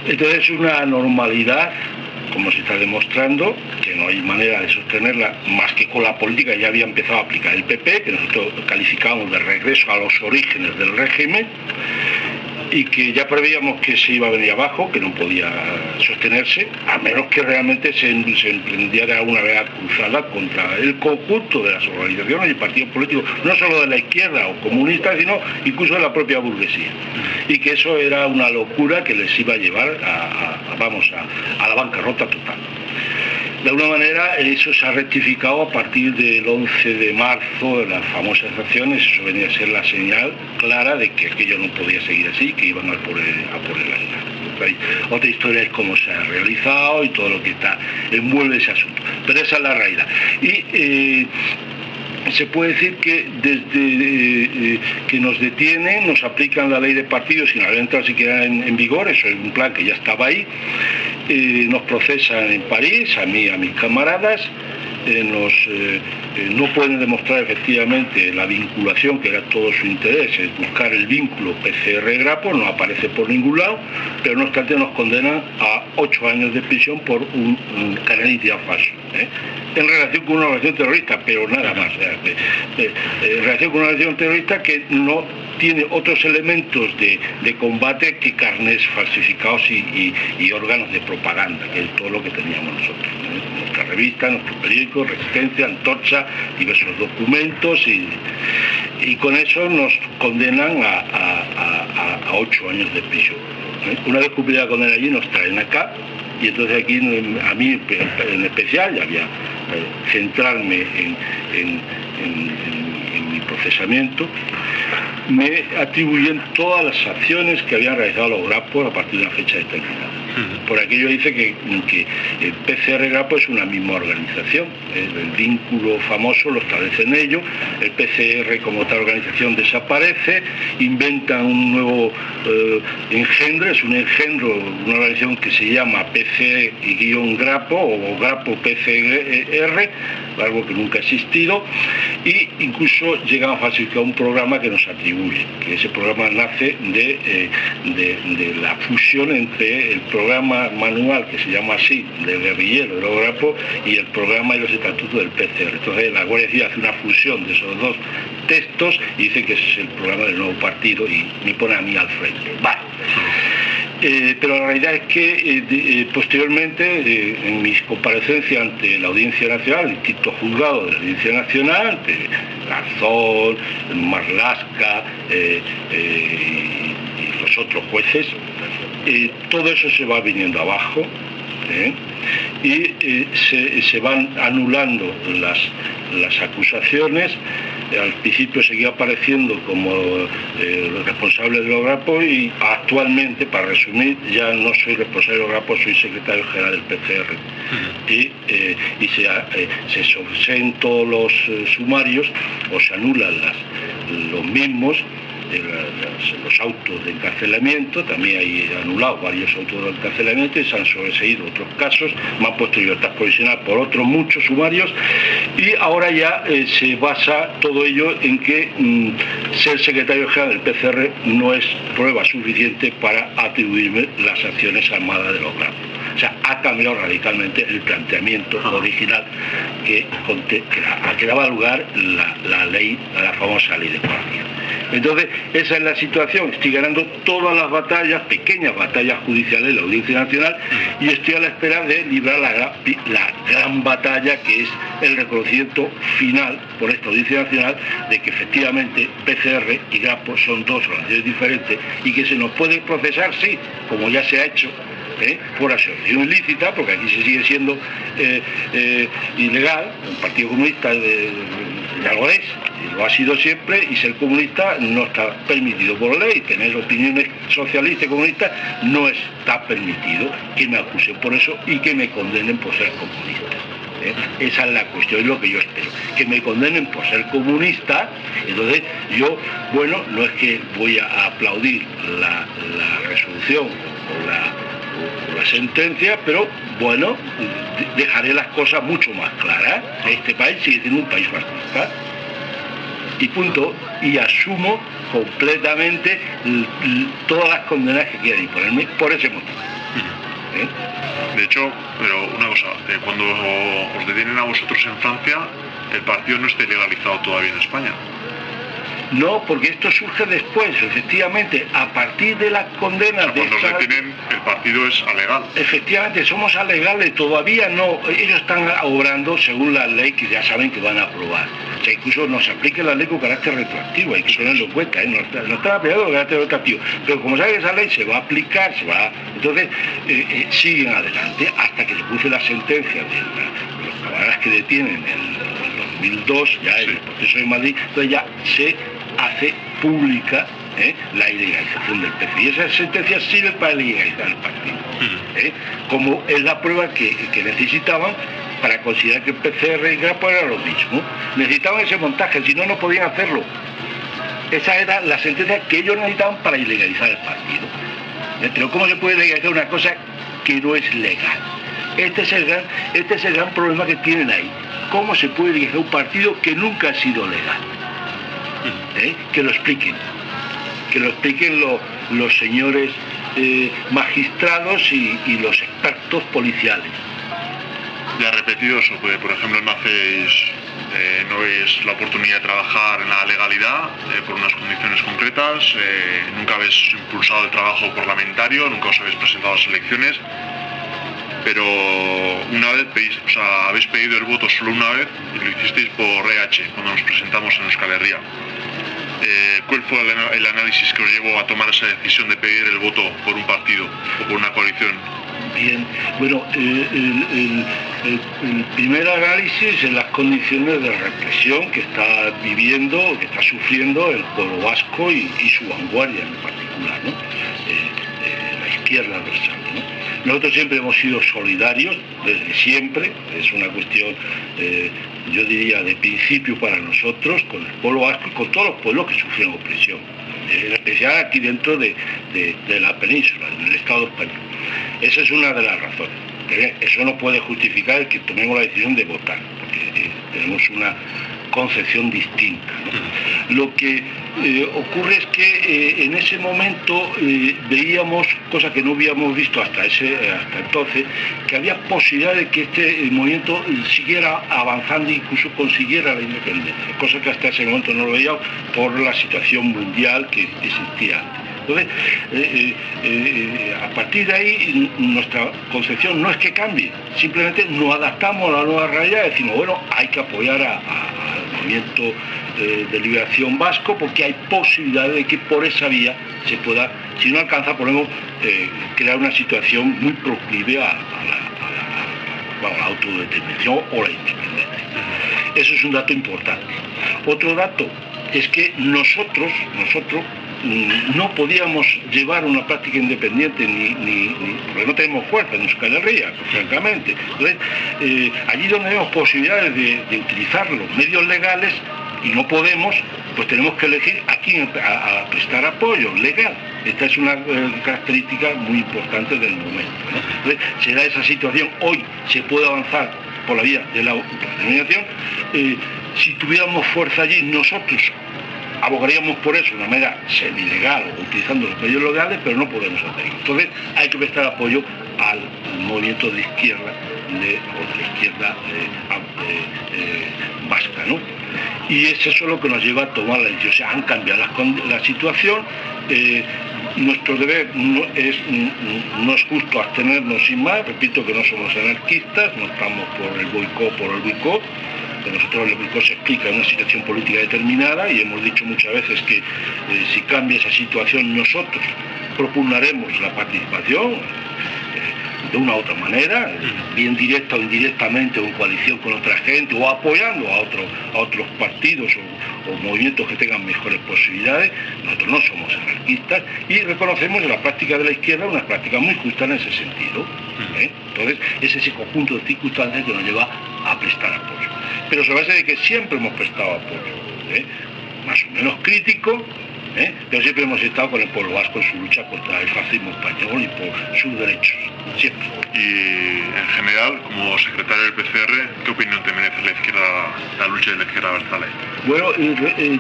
Entonces es una anormalidad, como se está demostrando, que no hay manera de sostenerla más que con la política que ya había empezado a aplicar el PP, que nosotros calificamos de regreso a los orígenes del régimen, y que ya preveíamos que se iba a venir abajo, que no podía sostenerse, a menos que realmente se emprendiera una vez cruzada contra el conjunto de las organizaciones y partidos políticos, no solo de la izquierda o comunista, sino incluso de la propia burguesía. Y que eso era una locura que les iba a llevar a la bancarrota total. De alguna manera eso se ha rectificado a partir del 11 de marzo, de las famosas acciones. Eso venía a ser la señal clara de que aquello no podía seguir así, que iban a por el aire. Otra historia es cómo se ha realizado y todo lo que envuelve ese asunto. Pero esa es la realidad. Y se puede decir que desde que nos detienen, nos aplican la ley de partidos sin haber entrado siquiera en vigor, eso es un plan que ya estaba ahí, nos procesan en París, a mí y a mis camaradas, no pueden demostrar efectivamente la vinculación, que era todo su interés, es buscar el vínculo PCR-Grapo, no aparece por ningún lado, pero no obstante nos condenan a 8 años de prisión por un canalidad falso, en relación con una organización terrorista, pero nada más, en relación con una organización terrorista que no tiene otros elementos de combate que carnets falsificados y órganos de propaganda, que es todo lo que teníamos nosotros, nuestra revista, nuestro periódico, Resistencia, Antorcha, diversos documentos, y con eso nos condenan a 8 años de prisión. Una vez cumplida la condena allí nos traen acá, y entonces aquí a mí en especial, ya había centrarme en mi procesamiento, me atribuyen todas las acciones que habían realizado los Grapo a partir de una fecha determinada. Por aquello dice que el PCR-Grapo es una misma organización, el vínculo famoso lo establecen ellos, el PCR como tal organización desaparece, inventan un nuevo engendro, es un engendro, una organización que se llama PC-Grapo o Grapo PCR, algo que nunca ha existido, y incluso llegan a falsificar un programa que nos atribuye, que ese programa nace de la fusión entre el programa manual, que se llama así, de guerrillero de los Grapo, y el programa y los estatutos del PCR. Entonces la Guardia Civil hace una fusión de esos dos textos y dice que ese es el programa del nuevo partido y me pone a mí al frente. Vale. Pero la realidad es que posteriormente, en mis comparecencias ante la Audiencia Nacional, el distinto juzgado de la Audiencia Nacional, ante Garzón, Marlaska y los otros jueces, todo eso se va viniendo abajo, y se van anulando las acusaciones. Al principio seguía apareciendo como responsable de los Grapo y actualmente, para resumir, ya no soy responsable de los Grapo, soy secretario general del PCR. Y se sobreseen todos los sumarios o se anulan los mismos los autos de encarcelamiento, también hay anulados varios autos de encarcelamiento y se han sobreseído otros casos, me han puesto libertad provisional por otros muchos sumarios, y ahora ya se basa todo ello en que ser secretario general del PCR no es prueba suficiente para atribuirme las acciones armadas de los grapos. O sea, ha cambiado radicalmente el planteamiento original que daba lugar la famosa ley de partido. Entonces, esa es la situación. Estoy ganando todas las batallas, pequeñas batallas judiciales en la Audiencia Nacional, y estoy a la espera de librar la gran batalla, que es el reconocimiento final por esta Audiencia Nacional de que efectivamente PCR y Grapo son dos organizaciones diferentes y que se nos puede procesar, sí, como ya se ha hecho, por asociación ilícita, porque aquí se sigue siendo ilegal. El Partido Comunista ya lo es, y lo ha sido siempre, y ser comunista no está permitido por ley. Tener opiniones socialistas y comunistas no está permitido. Que me acusen por eso y que me condenen por ser comunista. Esa es la cuestión, es lo que yo espero, que me condenen por ser comunista. Entonces yo, bueno, no es que voy a aplaudir la resolución o la sentencia, pero bueno, dejaré las cosas mucho más claras. Este país sigue siendo un país fascista y punto, y asumo completamente todas las condenas que quieran imponerme por ese motivo. De hecho, pero una cosa, cuando os detienen a vosotros en Francia, el partido no está legalizado todavía en España. No, porque esto surge después, efectivamente, a partir de las condenas. O sea, cuando os detienen, el partido es alegal. Efectivamente, somos alegales, todavía no. Ellos están obrando según la ley que ya saben que van a aprobar. O sea, incluso nos aplica la ley con carácter retroactivo, hay que tenerlo en cuenta, no está aplicado con carácter retroactivo. Pero como saben que esa ley se va a aplicar, entonces siguen adelante hasta que se produce la sentencia de los camaradas que detienen en el 2002, ya en el proceso de Madrid, entonces ya se hace pública la ilegalización del PC. Y esa sentencia sirve para legalizar el partido. Como es la prueba que necesitaban para considerar que el PCR y Grapo era lo mismo. Necesitaban ese montaje, si no, no podían hacerlo. Esa era la sentencia que ellos necesitaban para ilegalizar el partido. Pero ¿cómo se puede legalizar una cosa que no es legal? Este es el gran problema que tienen ahí. ¿Cómo se puede legalizar un partido que nunca ha sido legal? Que lo expliquen los señores magistrados y los expertos policiales. Ya repetido eso, pues, por ejemplo, no veis la oportunidad de trabajar en la legalidad por unas condiciones concretas, nunca habéis impulsado el trabajo parlamentario, nunca os habéis presentado a las elecciones, pero una vez habéis pedido el voto solo una vez y lo hicisteis por EH, cuando nos presentamos en Euskal Herria. ¿Cuál fue el análisis que os llevó a tomar esa decisión de pedir el voto por un partido o por una coalición? Bien, bueno, el primer análisis es las condiciones de represión que está viviendo, que está sufriendo el pueblo vasco y su vanguardia en particular, ¿no? La izquierda adversaria, ¿no? Nosotros siempre hemos sido solidarios, desde siempre, es una cuestión, yo diría, de principio para nosotros, con el pueblo vasco y con todos los pueblos que sufrieron opresión, en especial aquí dentro de la península, en el Estado español. Esa es una de las razones. Eso no puede justificar el que tomemos la decisión de votar, porque tenemos una concepción distinta, ¿no? Lo que ocurre es que en ese momento veíamos, cosa que no habíamos visto hasta entonces, que había posibilidad de que este movimiento siguiera avanzando e incluso consiguiera la independencia, cosa que hasta ese momento no lo veíamos por la situación mundial que existía antes. Entonces, a partir de ahí, nuestra concepción no es que cambie, simplemente nos adaptamos a la nueva realidad y decimos, bueno, hay que apoyar al movimiento de liberación vasco porque hay posibilidades de que por esa vía se pueda, si no alcanza, podemos crear una situación muy proclive a la autodeterminación o la independencia. Eso es un dato importante. Otro dato es que nosotros no podíamos llevar una práctica independiente porque no tenemos fuerza en Euskal Herria, francamente. Entonces, allí donde tenemos posibilidades de utilizar los medios legales y no podemos, pues tenemos que elegir a quién a prestar apoyo legal. Esta es una característica muy importante del momento, ¿no? Entonces, se da esa situación, hoy se puede avanzar por la vía de la autodeterminación. Si tuviéramos fuerza allí, nosotros abogaríamos por eso de una manera semi-legal, utilizando los medios legales, pero no podemos hacerlo. Entonces hay que prestar apoyo al movimiento de izquierda, o de la izquierda vasca, ¿no? Y es eso lo que nos lleva a tomar la decisión. O sea, han cambiado la situación. Nuestro deber no es justo abstenernos sin más. Repito que no somos anarquistas, no estamos por el boicot. Nosotros el boicot se explica en una situación política determinada y hemos dicho muchas veces que si cambia esa situación nosotros propugnaremos la participación de una u otra manera, bien directa o indirectamente, o en coalición con otra gente, o apoyando a otros partidos o movimientos que tengan mejores posibilidades. Nosotros no somos anarquistas y reconocemos en la práctica de la izquierda una práctica muy justa en ese sentido. Entonces, es ese conjunto de circunstancias que nos lleva a prestar apoyo. Pero sobre base de que siempre hemos prestado apoyo, más o menos crítico, pero siempre hemos estado con el pueblo vasco en su lucha contra el fascismo español y por sus derechos, siempre. Y en general, como secretario del PCR, ¿qué opinión te merece la lucha de la izquierda abertzale? Bueno,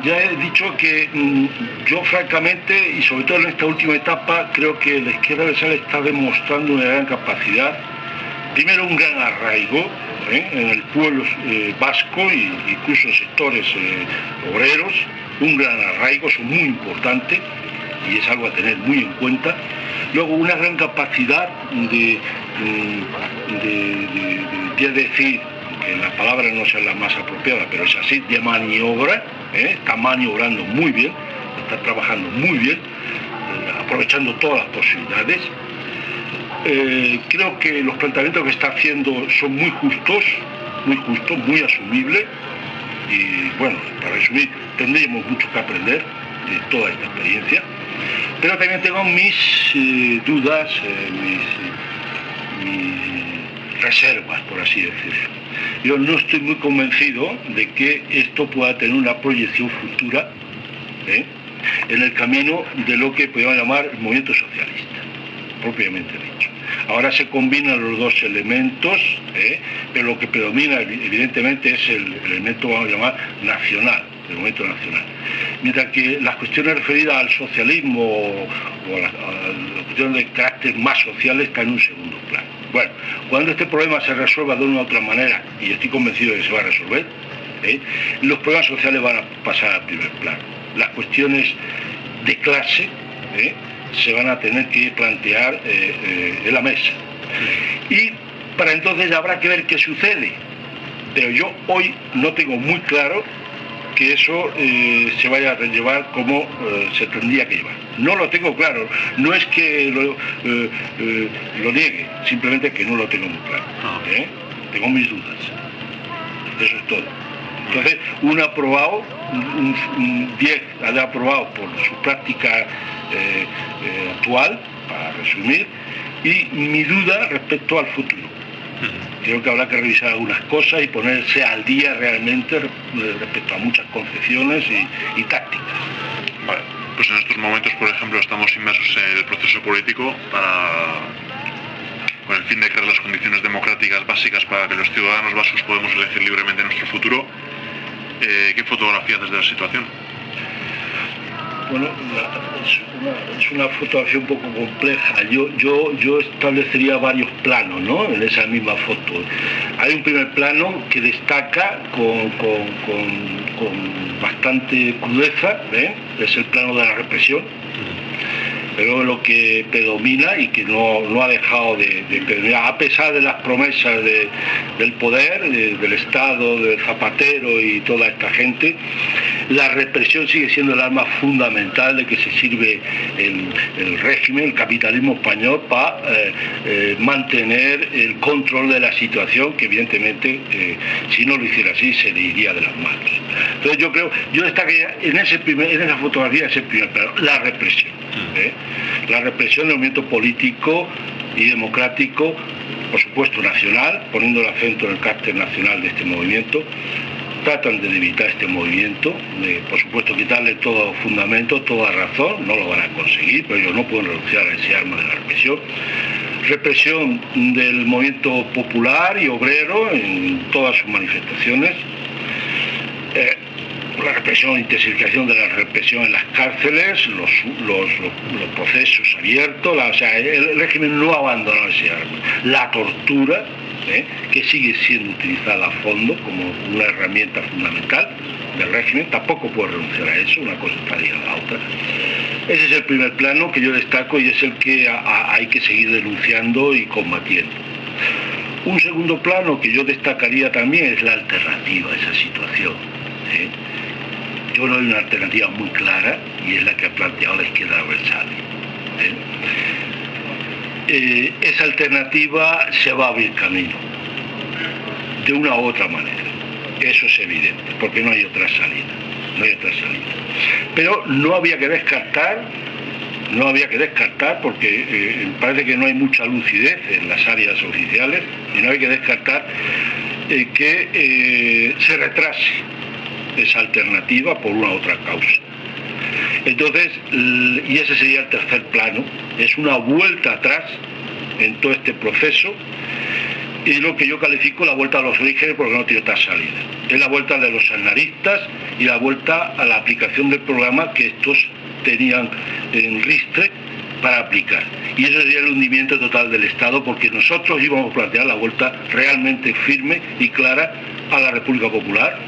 ya he dicho que yo francamente, y sobre todo en esta última etapa, creo que la izquierda abertzale está demostrando una gran capacidad, primero un gran arraigo en el pueblo vasco e incluso en sectores obreros, un gran arraigo, son muy importantes y es algo a tener muy en cuenta. Luego una gran capacidad de decir, que la palabra no sea la más apropiada, pero es así, de maniobra, está maniobrando muy bien, está trabajando muy bien, aprovechando todas las posibilidades. Creo que los planteamientos que está haciendo son muy justos, muy asumibles. Y bueno, para resumir, tendríamos mucho que aprender de toda esta experiencia, pero también tengo mis dudas, mis reservas, por así decirlo. Yo no estoy muy convencido de que esto pueda tener una proyección futura en el camino de lo que podemos llamar el movimiento socialista, propiamente dicho. Ahora se combinan los dos elementos, pero lo que predomina evidentemente es el elemento, vamos a llamar, nacional, el movimiento nacional. Mientras que las cuestiones referidas al socialismo o a las cuestiones de carácter más social están en un segundo plano. Bueno, cuando este problema se resuelva de una u otra manera, y estoy convencido de que se va a resolver, los problemas sociales van a pasar al primer plano. Las cuestiones de clase se van a tener que plantear en la mesa. Y para entonces habrá que ver qué sucede. Pero yo hoy no tengo muy claro que eso se vaya a llevar como se tendría que llevar. No lo tengo claro. No es que lo niegue, simplemente que no lo tengo muy claro. Tengo mis dudas. Eso es todo. Entonces, un aprobado, un 10 ha aprobado por su práctica actual, para resumir, y mi duda respecto al futuro. Creo que habrá que revisar algunas cosas y ponerse al día realmente respecto a muchas concepciones y tácticas. Vale, pues en estos momentos, por ejemplo, estamos inmersos en el proceso político con el fin de crear las condiciones democráticas básicas para que los ciudadanos vascos podamos elegir libremente nuestro futuro. ¿Qué fotografía haces de la situación? Bueno, es una fotografía un poco compleja. Yo establecería varios planos, ¿no?, en esa misma foto. Hay un primer plano que destaca con bastante crudeza, es el plano de la represión. Pero lo que predomina y que no ha dejado de predominar, a pesar de las promesas del poder, del Estado, del Zapatero y toda esta gente, la represión sigue siendo el arma fundamental de que se sirve el régimen, el capitalismo español, para mantener el control de la situación, que evidentemente, si no lo hiciera así, se le iría de las manos. Entonces yo destacaría en esa fotografía, ese primer plano, la represión. La represión del movimiento político y democrático, por supuesto nacional, poniendo el acento en el carácter nacional de este movimiento, tratan de debilitar este movimiento, por supuesto quitarle todo fundamento, toda razón, no lo van a conseguir, pero ellos no pueden renunciar a ese arma de la represión. Represión del movimiento popular y obrero en todas sus manifestaciones, la represión, intensificación de la represión en las cárceles, los procesos abiertos, o sea, el régimen no ha abandonado ese arma. La tortura, que sigue siendo utilizada a fondo como una herramienta fundamental del régimen, tampoco puede renunciar a eso, una cosa está ligada a la otra. Ese es el primer plano que yo destaco y es el que hay que seguir denunciando y combatiendo. Un segundo plano que yo destacaría también es la alternativa a esa situación. Yo no hay una alternativa muy clara y es la que ha planteado la izquierda adversaria. Esa alternativa se va a abrir camino, de una u otra manera. Eso es evidente, porque no hay otra salida. Pero no había que descartar porque parece que no hay mucha lucidez en las áreas oficiales y no hay que descartar que se retrase esa alternativa por una u otra causa. Entonces, y ese sería el tercer plano, es una vuelta atrás en todo este proceso y lo que yo califico la vuelta a los orígenes porque no tiene otra salida. Es la vuelta de los aznaristas y la vuelta a la aplicación del programa que estos tenían en ristre para aplicar. Y eso sería el hundimiento total del Estado porque nosotros íbamos a plantear la vuelta realmente firme y clara a la República Popular,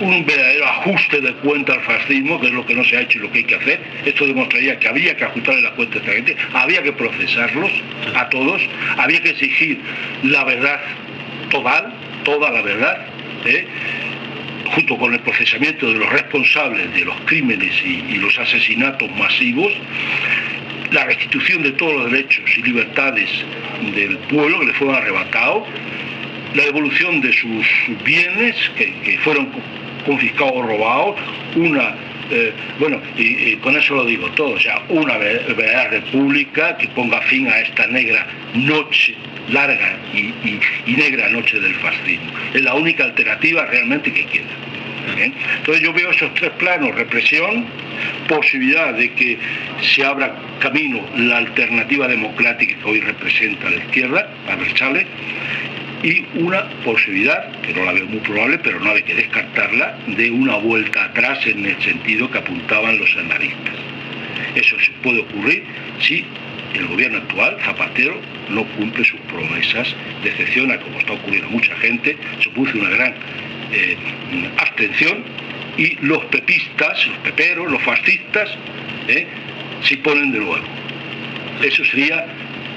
un verdadero ajuste de cuenta al fascismo, que es lo que no se ha hecho y lo que hay que hacer. Esto demostraría que había que ajustarle las cuentas a esta gente, había que procesarlos a todos, había que exigir la verdad total, toda la verdad, junto con el procesamiento de los responsables de los crímenes y los asesinatos masivos, la restitución de todos los derechos y libertades del pueblo que le fueron arrebatados, la devolución de sus bienes que fueron confiscados o robados, y con eso lo digo todo, o sea, una verdadera república que ponga fin a esta negra noche, larga y negra noche del fascismo. Es la única alternativa realmente que queda. Entonces yo veo esos tres planos: represión, posibilidad de que se abra camino la alternativa democrática que hoy representa la izquierda, adversales, y una posibilidad, que no la veo muy probable, pero no hay que descartarla, de una vuelta atrás en el sentido que apuntaban los aznaristas. Eso se puede ocurrir si el gobierno actual, Zapatero, no cumple sus promesas, decepciona, como está ocurriendo a mucha gente, supuso una gran abstención, y los pepistas, los peperos, los fascistas, se ponen de nuevo. Eso sería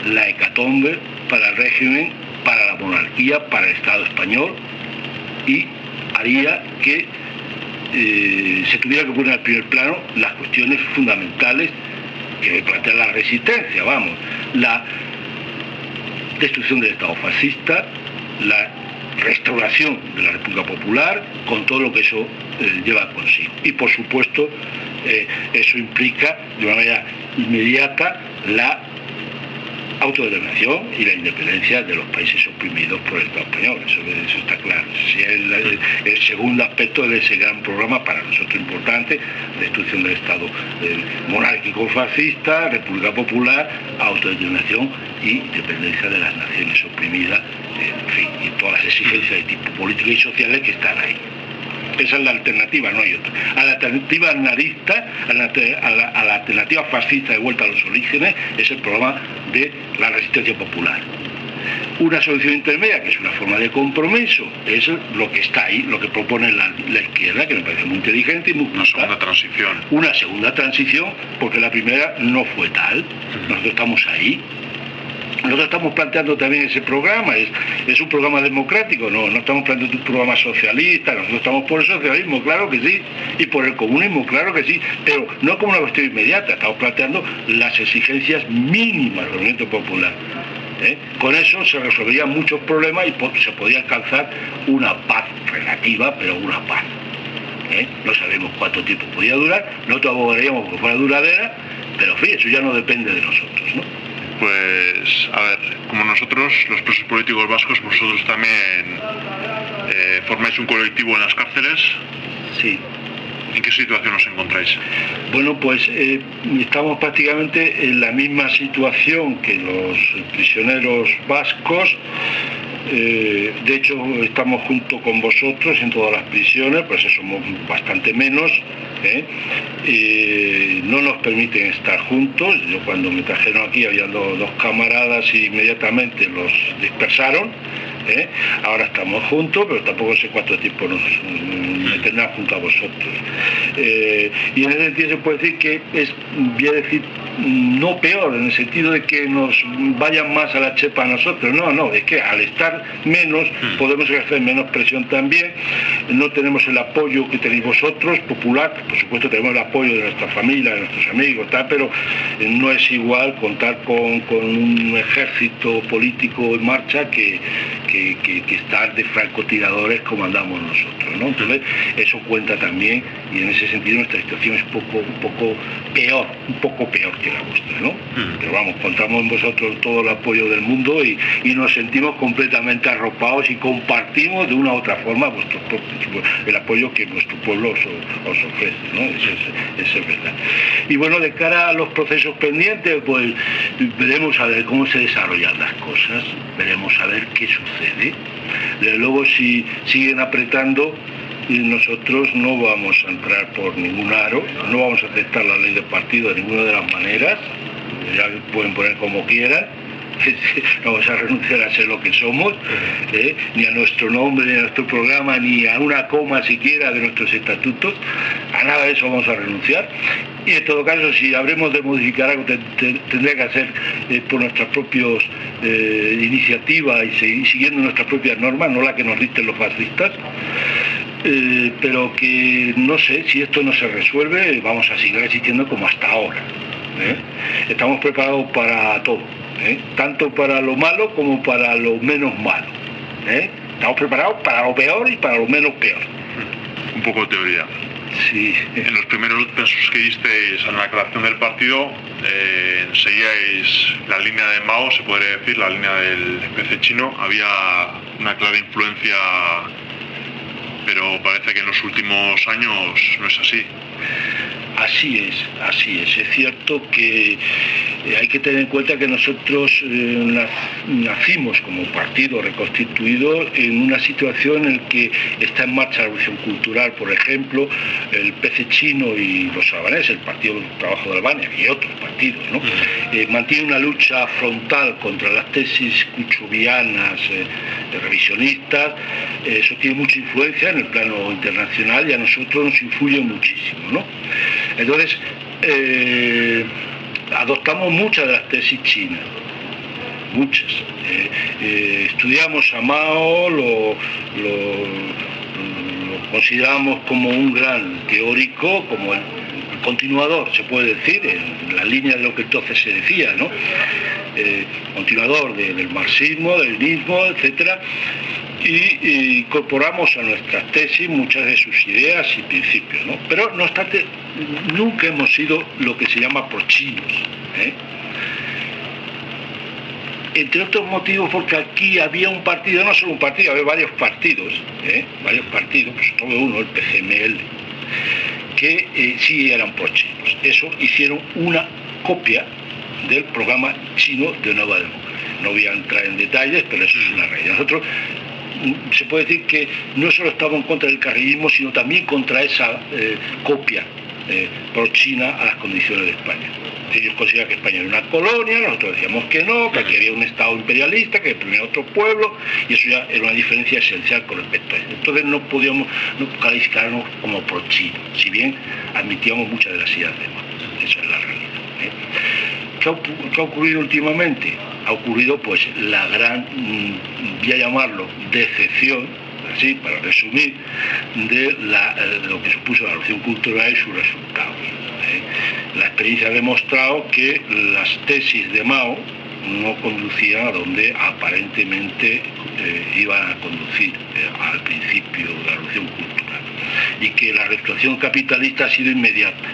la hecatombe para el régimen, para la monarquía, para el Estado español, y haría que se tuviera que poner al primer plano las cuestiones fundamentales que plantea la resistencia, la destrucción del Estado fascista, la restauración de la República Popular, con todo lo que eso lleva consigo. Y por supuesto, eso implica de una manera inmediata la autodeterminación y la independencia de los países oprimidos por el Estado español. Eso está claro. Es el segundo aspecto de ese gran programa, para nosotros importante: destrucción del Estado monárquico fascista, República Popular, autodeterminación y independencia de las naciones oprimidas, en fin, y todas las exigencias de tipo político y sociales que están ahí. Esa es la alternativa, no hay otra. A la alternativa aznarista, a la alternativa fascista de vuelta a los orígenes, es el programa de la resistencia popular. Una solución intermedia, que es una forma de compromiso, es lo que está ahí, lo que propone la izquierda, que me parece muy inteligente y muy justa. Una segunda transición. Una segunda transición, porque la primera no fue tal. Nosotros estamos ahí. Nosotros estamos planteando también ese programa, es un programa democrático, no estamos planteando un programa socialista. Nosotros estamos por el socialismo, claro que sí, y por el comunismo, claro que sí, pero no como una cuestión inmediata. Estamos planteando las exigencias mínimas del movimiento popular. Con eso se resolverían muchos problemas y se podría alcanzar una paz relativa, pero una paz. No sabemos cuánto tiempo podía durar, nosotros abogaríamos que fuera duradera, pero en fin, eso ya no depende de nosotros, ¿no? Pues, a ver, como nosotros, los presos políticos vascos, nosotros también Formáis un colectivo en las cárceles. Sí. ¿En qué situación os encontráis? Bueno, pues estamos prácticamente en la misma situación que los prisioneros vascos. De hecho, estamos junto con vosotros en todas las prisiones, pues eso somos bastante menos. No nos permiten estar juntos. Yo cuando me trajeron aquí había dos camaradas y inmediatamente los dispersaron. Ahora estamos juntos, pero tampoco sé cuánto tiempo me tendrán junto a vosotros. Y en ese sentido se puede decir que es, voy a decir, no peor, en el sentido de que nos vayan más a la chepa a nosotros. No, es que al estar menos podemos ejercer menos presión también. No tenemos el apoyo que tenéis vosotros, popular. Por supuesto tenemos el apoyo de nuestra familia, de nuestros amigos, tal, pero no es igual contar con un ejército político en marcha que estar de francotiradores como andamos nosotros, ¿no? Entonces eso cuenta también, y en ese sentido nuestra situación es un poco peor que la vuestra, ¿no? Pero vamos, contamos en vosotros todo el apoyo del mundo y nos sentimos completamente arropados y compartimos de una u otra forma el apoyo que vuestro pueblo os ofrece, ¿no? Eso es verdad. Y bueno, de cara a los procesos pendientes, pues veremos a ver cómo se desarrollan las cosas, veremos a ver qué sucede. Luego, si siguen apretando, nosotros no vamos a entrar por ningún aro, no vamos a aceptar la ley de partido de ninguna de las maneras, ya pueden poner como quieran. No vamos a renunciar a ser lo que somos, ni a nuestro nombre, ni a nuestro programa, ni a una coma siquiera de nuestros estatutos. A nada de eso vamos a renunciar. Y en todo caso, si habremos de modificar algo, tendría que hacer por nuestras propias iniciativas y siguiendo nuestras propias normas, no la que nos dicten los fascistas. Pero que no sé, si esto no se resuelve, vamos a seguir existiendo como hasta ahora. Estamos preparados para todo. Tanto para lo malo como para lo menos malo. Estamos preparados para lo peor y para lo menos peor. Un poco de teoría. Sí. En los primeros pasos que disteis en la creación del partido, seguíais la línea de Mao, se podría decir, la línea del PC chino. Había una clara influencia, pero parece que en los últimos años no es así. Así es. Es cierto que hay que tener en cuenta que nosotros nacimos como partido reconstituido en una situación en la que está en marcha la revolución cultural, por ejemplo, el PC chino y los albaneses, el Partido del Trabajo de Albania y otros partidos, ¿no? Mantiene una lucha frontal contra las tesis kuchubianas, revisionistas. Eso tiene mucha influencia en el plano internacional y a nosotros nos influye muchísimo, ¿no? Entonces, adoptamos muchas de las tesis chinas, muchas. Estudiamos a Mao, lo consideramos como un gran teórico, como el continuador, se puede decir, en la línea de lo que entonces se decía, ¿no? Continuador del marxismo, del leninismo, etcétera. Y incorporamos a nuestras tesis muchas de sus ideas y principios, ¿no? Pero no obstante, nunca hemos sido lo que se llama prochinos, entre otros motivos porque aquí había un partido, no solo un partido, había varios partidos, pues todo uno, el PCML, que sí eran prochinos. Eso hicieron una copia del programa chino de Nueva Democracia. No voy a entrar en detalles, pero eso es una realidad. Nosotros se puede decir que no solo estábamos en contra del carrillismo, sino también contra esa copia pro-china a las condiciones de España. Ellos consideraban que España era una colonia, nosotros decíamos que no, que aquí había un Estado imperialista, que oprimía a otro pueblo, y eso ya era una diferencia esencial con respecto a eso. Entonces no podíamos calificarnos como pro-chino, si bien admitíamos muchas de las ideas de Mao. Esa es la realidad. ¿Qué ha ocurrido últimamente? Ha ocurrido pues la gran, voy a llamarlo, decepción, así para resumir, de lo que supuso la revolución cultural y sus resultados. La experiencia ha demostrado que las tesis de Mao no conducían a donde aparentemente iban a conducir al principio de la revolución cultural, y que la reactuación capitalista ha sido inmediata,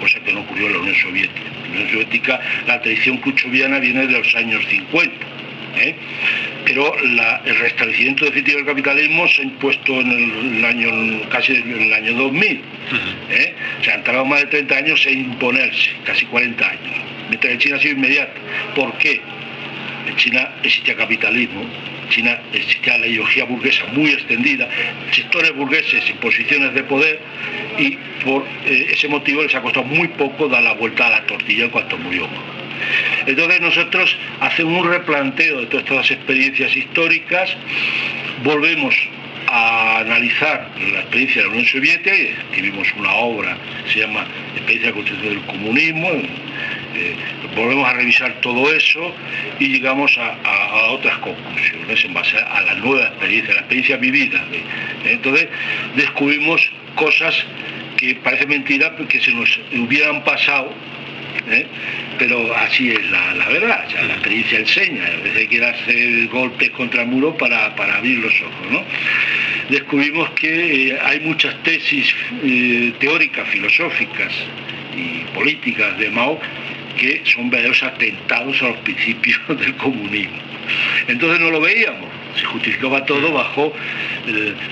cosa que no ocurrió en la Unión Soviética. En la Unión Soviética la tradición khrushcheviana viene de los años 50, Pero el restablecimiento definitivo del capitalismo se ha impuesto casi en el año 2000. Se han tardado más de 30 años en imponerse, casi 40 años. Mientras en China ha sido inmediato. ¿Por qué? En China existía capitalismo, en China existía la ideología burguesa muy extendida, sectores burgueses en posiciones de poder, y por ese motivo les ha costado muy poco dar la vuelta a la tortilla en cuanto murió. Entonces nosotros hacemos un replanteo de todas estas experiencias históricas, volvemos a analizar la experiencia de la Unión Soviética, y escribimos una obra, se llama Experiencia de Constitución del Comunismo, volvemos a revisar todo eso y llegamos a otras conclusiones en base a la nueva experiencia, la experiencia vivida. Entonces descubrimos cosas que parece mentira que se nos hubieran pasado, pero así es la verdad, o sea, la experiencia enseña, a veces hay que hacer golpes contra el muro para abrir los ojos, ¿no? Descubrimos que hay muchas tesis teóricas, filosóficas y políticas de Mao que son verdaderos atentados a los principios del comunismo. Entonces no lo veíamos, se justificaba todo bajo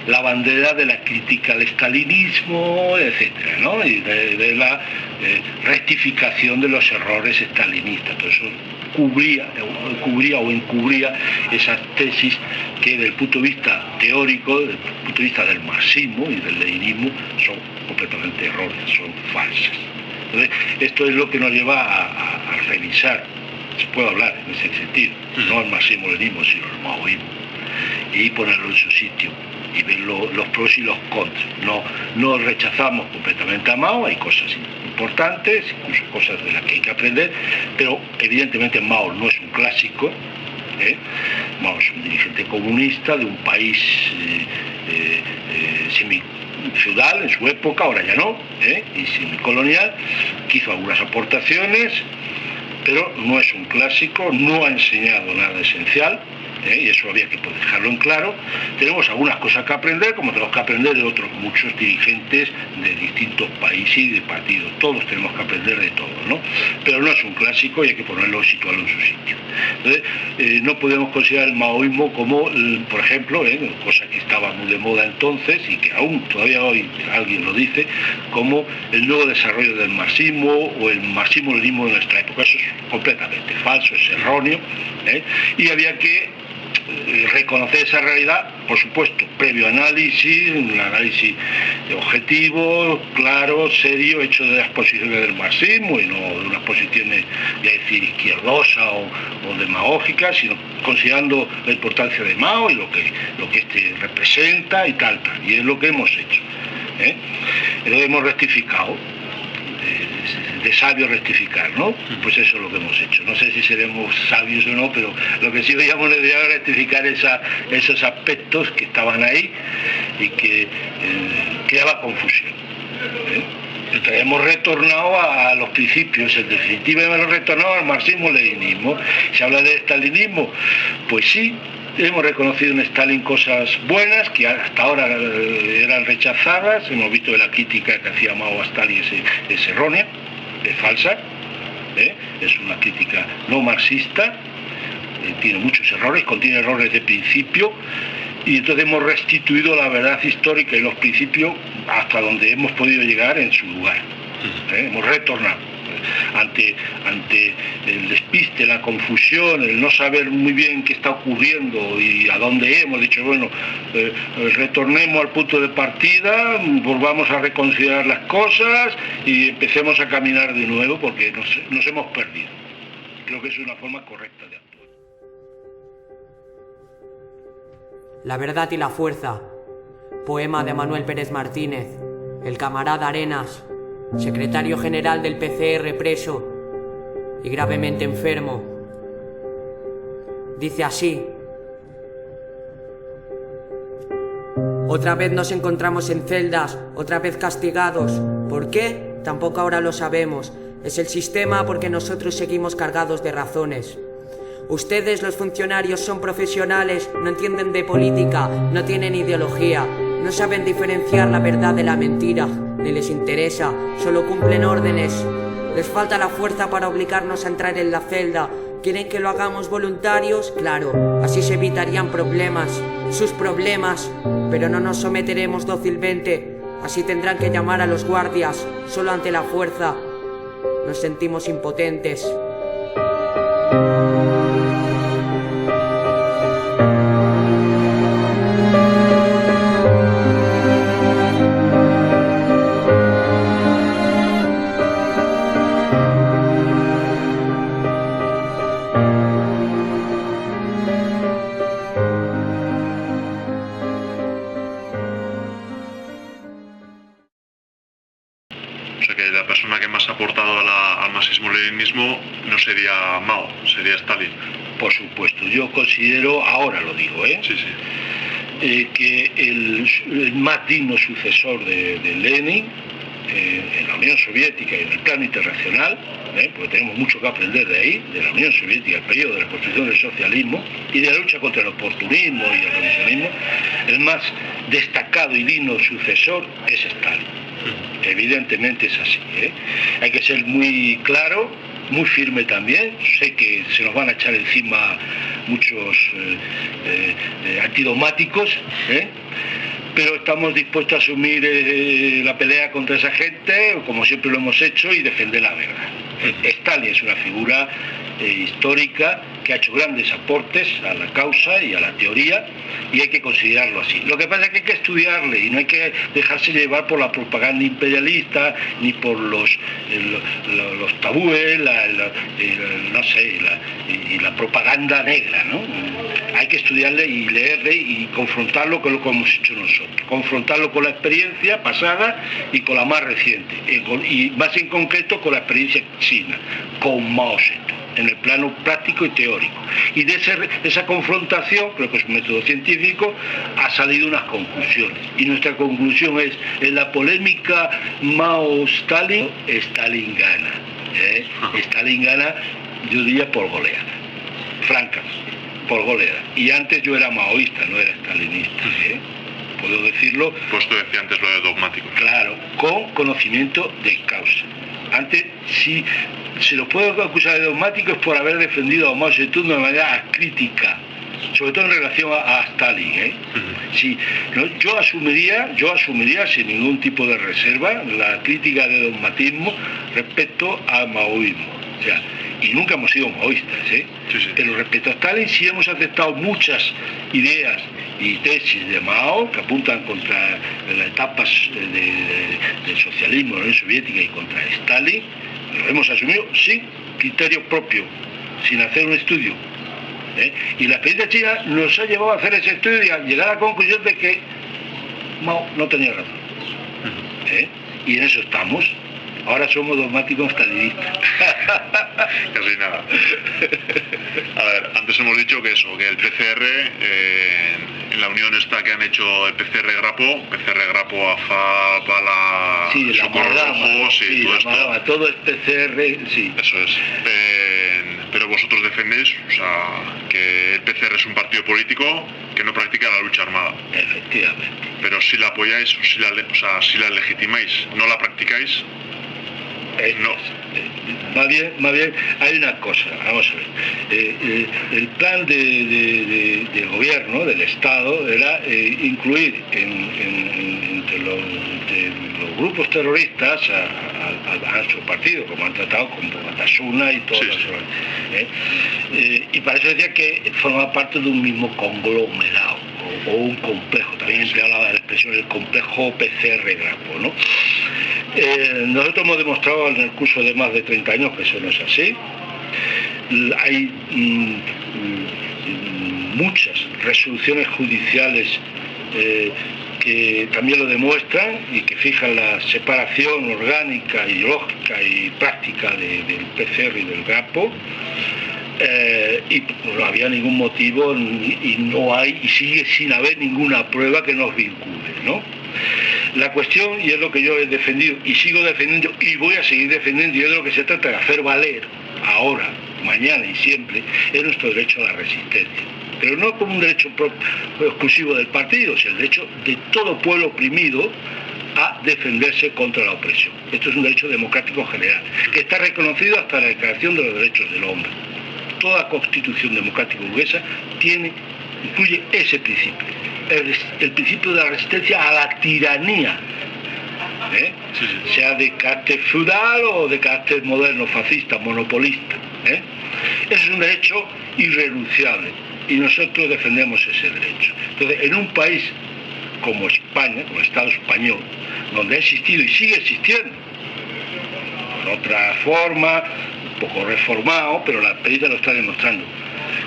la bandera de la crítica al estalinismo, etcétera, ¿no? Y de la rectificación de los errores estalinistas. Todo eso cubría o encubría esas tesis que desde el punto de vista teórico, desde el punto de vista del marxismo y del leninismo, son completamente errores, son falsas. Entonces, esto es lo que nos lleva a revisar, se puede hablar en ese sentido, no el marxismo-leninismo, sino el maoísmo, y ponerlo en su sitio y ver los pros y los contras. No rechazamos completamente a Mao, hay cosas importantes, incluso cosas de las que hay que aprender, pero evidentemente Mao no es un clásico. Mao es un dirigente comunista de un país semi-feudal en su época, ahora ya no, y semicolonial, que hizo algunas aportaciones, pero no es un clásico, no ha enseñado nada esencial, y eso había que dejarlo en claro. Tenemos algunas cosas que aprender, como tenemos que aprender de otros muchos dirigentes de distintos países y de partidos. Todos tenemos que aprender de todo, ¿no? Pero no es un clásico y hay que situarlo en su sitio. Entonces, no podemos considerar el maoísmo como, por ejemplo, cosa que estaba muy de moda entonces y que aún todavía hoy alguien lo dice, como el nuevo desarrollo del marxismo o el marxismo-leninismo de nuestra época. Eso es completamente falso, es erróneo, y había que reconocer esa realidad, por supuesto, previo análisis, un análisis objetivo, claro, serio, hecho de las posiciones del marxismo y no de unas posiciones, ya decir, izquierdosas o demagógicas, sino considerando la importancia de Mao y lo que este representa y tal, y es lo que hemos hecho. Lo hemos rectificado. De sabio rectificar, ¿no? Pues eso es lo que hemos hecho. No sé si seremos sabios o no, pero lo que sí veíamos necesidad de rectificar esos aspectos que estaban ahí y que creaba confusión. Entonces hemos retornado a los principios, en definitiva hemos retornado al marxismo-leninismo. ¿Se habla de estalinismo? Pues sí. Hemos reconocido en Stalin cosas buenas que hasta ahora eran rechazadas. Hemos visto que la crítica que hacía Mao a Stalin es errónea, es falsa, es una crítica no marxista, tiene muchos errores, contiene errores de principio, y entonces hemos restituido la verdad histórica y los principios hasta donde hemos podido llegar en su lugar. Hemos retornado. Ante el despiste, la confusión, el no saber muy bien qué está ocurriendo y a dónde hemos dicho, bueno, retornemos al punto de partida, volvamos a reconsiderar las cosas y empecemos a caminar de nuevo porque nos hemos perdido. Creo que es una forma correcta de actuar. La verdad y la fuerza. Poema de Manuel Pérez Martínez, el camarada Arenas, secretario general del PCR preso y gravemente enfermo. Dice así: otra vez nos encontramos en celdas, otra vez castigados. ¿Por qué? Tampoco ahora lo sabemos. Es el sistema porque nosotros seguimos cargados de razones. Ustedes, los funcionarios, son profesionales, no entienden de política, no tienen ideología, no saben diferenciar la verdad de la mentira, ni les interesa, solo cumplen órdenes. Les falta la fuerza para obligarnos a entrar en la celda, ¿Quieren que lo hagamos voluntarios? Claro, así se evitarían problemas, sus problemas, pero no nos someteremos dócilmente. Así tendrán que llamar a los guardias, solo ante la fuerza. Nos sentimos impotentes. O sea que la persona que más ha aportado al marxismo-leninismo no sería Mao, sería Stalin. Por supuesto, yo considero, ahora lo digo, Sí, sí. Que el más digno sucesor de Lenin en la Unión Soviética y en el plano internacional, porque tenemos mucho que aprender de ahí, de la Unión Soviética, el periodo de la construcción del socialismo y de la lucha contra el oportunismo y el revisionismo, el más destacado y digno sucesor es Stalin. Evidentemente es así, Hay que ser muy claro, muy firme también. Sé que se nos van a echar encima muchos antidogmáticos, pero estamos dispuestos a asumir la pelea contra esa gente, como siempre lo hemos hecho, y defender la verdad. Stalin es una figura histórica que ha hecho grandes aportes a la causa y a la teoría, y hay que considerarlo así. Lo que pasa es que hay que estudiarle y no hay que dejarse llevar por la propaganda imperialista ni por los tabúes, y la propaganda negra, ¿no? Hay que estudiarle y leerle y confrontarlo con lo que hemos hecho nosotros, confrontarlo con la experiencia pasada y con la más reciente, y más en concreto con la experiencia china, con Mao Zedong, en el plano práctico y teórico. Y de esa confrontación, creo que es un método científico, ha salido unas conclusiones. Y nuestra conclusión es, en la polémica Mao-Stalin, Stalin gana. Stalin gana, yo diría, por goleada. Francamente, por goleada. Y antes yo era maoísta, no era stalinista. Puedo decirlo. Pues tú decías antes lo de dogmático. Claro, con conocimiento de causa. Antes, si se lo puede acusar de dogmático es por haber defendido a Mao Zedong de manera crítica, sobre todo en relación a Stalin. Sí, no, yo asumiría sin ningún tipo de reserva la crítica de dogmatismo respecto al maoísmo. O sea, y nunca hemos sido maoístas, Sí, sí. Pero respecto a Stalin sí hemos aceptado muchas ideas y tesis de Mao que apuntan contra las etapas del socialismo, la Unión Soviética, y contra Stalin. Lo hemos asumido sin criterio propio, sin hacer un estudio. Y la experiencia china nos ha llevado a hacer ese estudio y a llegar a la conclusión de que Mao no tenía razón. Y en eso estamos. Ahora somos dogmáticos stalinistas. Casi nada. A ver, antes hemos dicho que el PCR, en la unión esta que han hecho el PCR Grapo, AFA, Bala, sí, Socorro Rojo, todo esto. Todo es PCR, sí. Eso es. Pero vosotros defendéis, o sea, que el PCR es un partido político que no practica la lucha armada. Efectivamente. Pero si la apoyáis, si la legitimáis, no la practicáis. No. Más bien, hay una cosa, vamos a ver. El plan del gobierno, del Estado, era incluir entre los grupos terroristas a nuestro partido, como han tratado con Batasuna y todos los y para eso decía que forma parte de un mismo conglomerado o un complejo. También empleaba la expresión el complejo PCR Grapo, ¿no? Nosotros hemos demostrado en el curso de más de 30 años que eso no es así. Hay muchas resoluciones judiciales que también lo demuestran y que fijan la separación orgánica, ideológica y práctica del PCR y del Grapo. Y no había ningún motivo y no hay y sigue sin haber ninguna prueba que nos vincule, ¿no? La cuestión, y es lo que yo he defendido y sigo defendiendo y voy a seguir defendiendo, y es de lo que se trata de hacer valer ahora, mañana y siempre, es nuestro derecho a la resistencia. Pero no como un derecho exclusivo del partido, sino el derecho de todo pueblo oprimido a defenderse contra la opresión. Esto es un derecho democrático general, que está reconocido hasta la Declaración de los Derechos del Hombre. toda constitución democrática burguesa incluye ese principio, el principio de la resistencia a la tiranía, sea de carácter feudal o de carácter moderno, fascista, monopolista. Ese es un derecho irrenunciable y nosotros defendemos ese derecho. Entonces, en un país como España, como el Estado español, donde ha existido y sigue existiendo, con otra forma, un poco reformado, pero la experiencia lo está demostrando,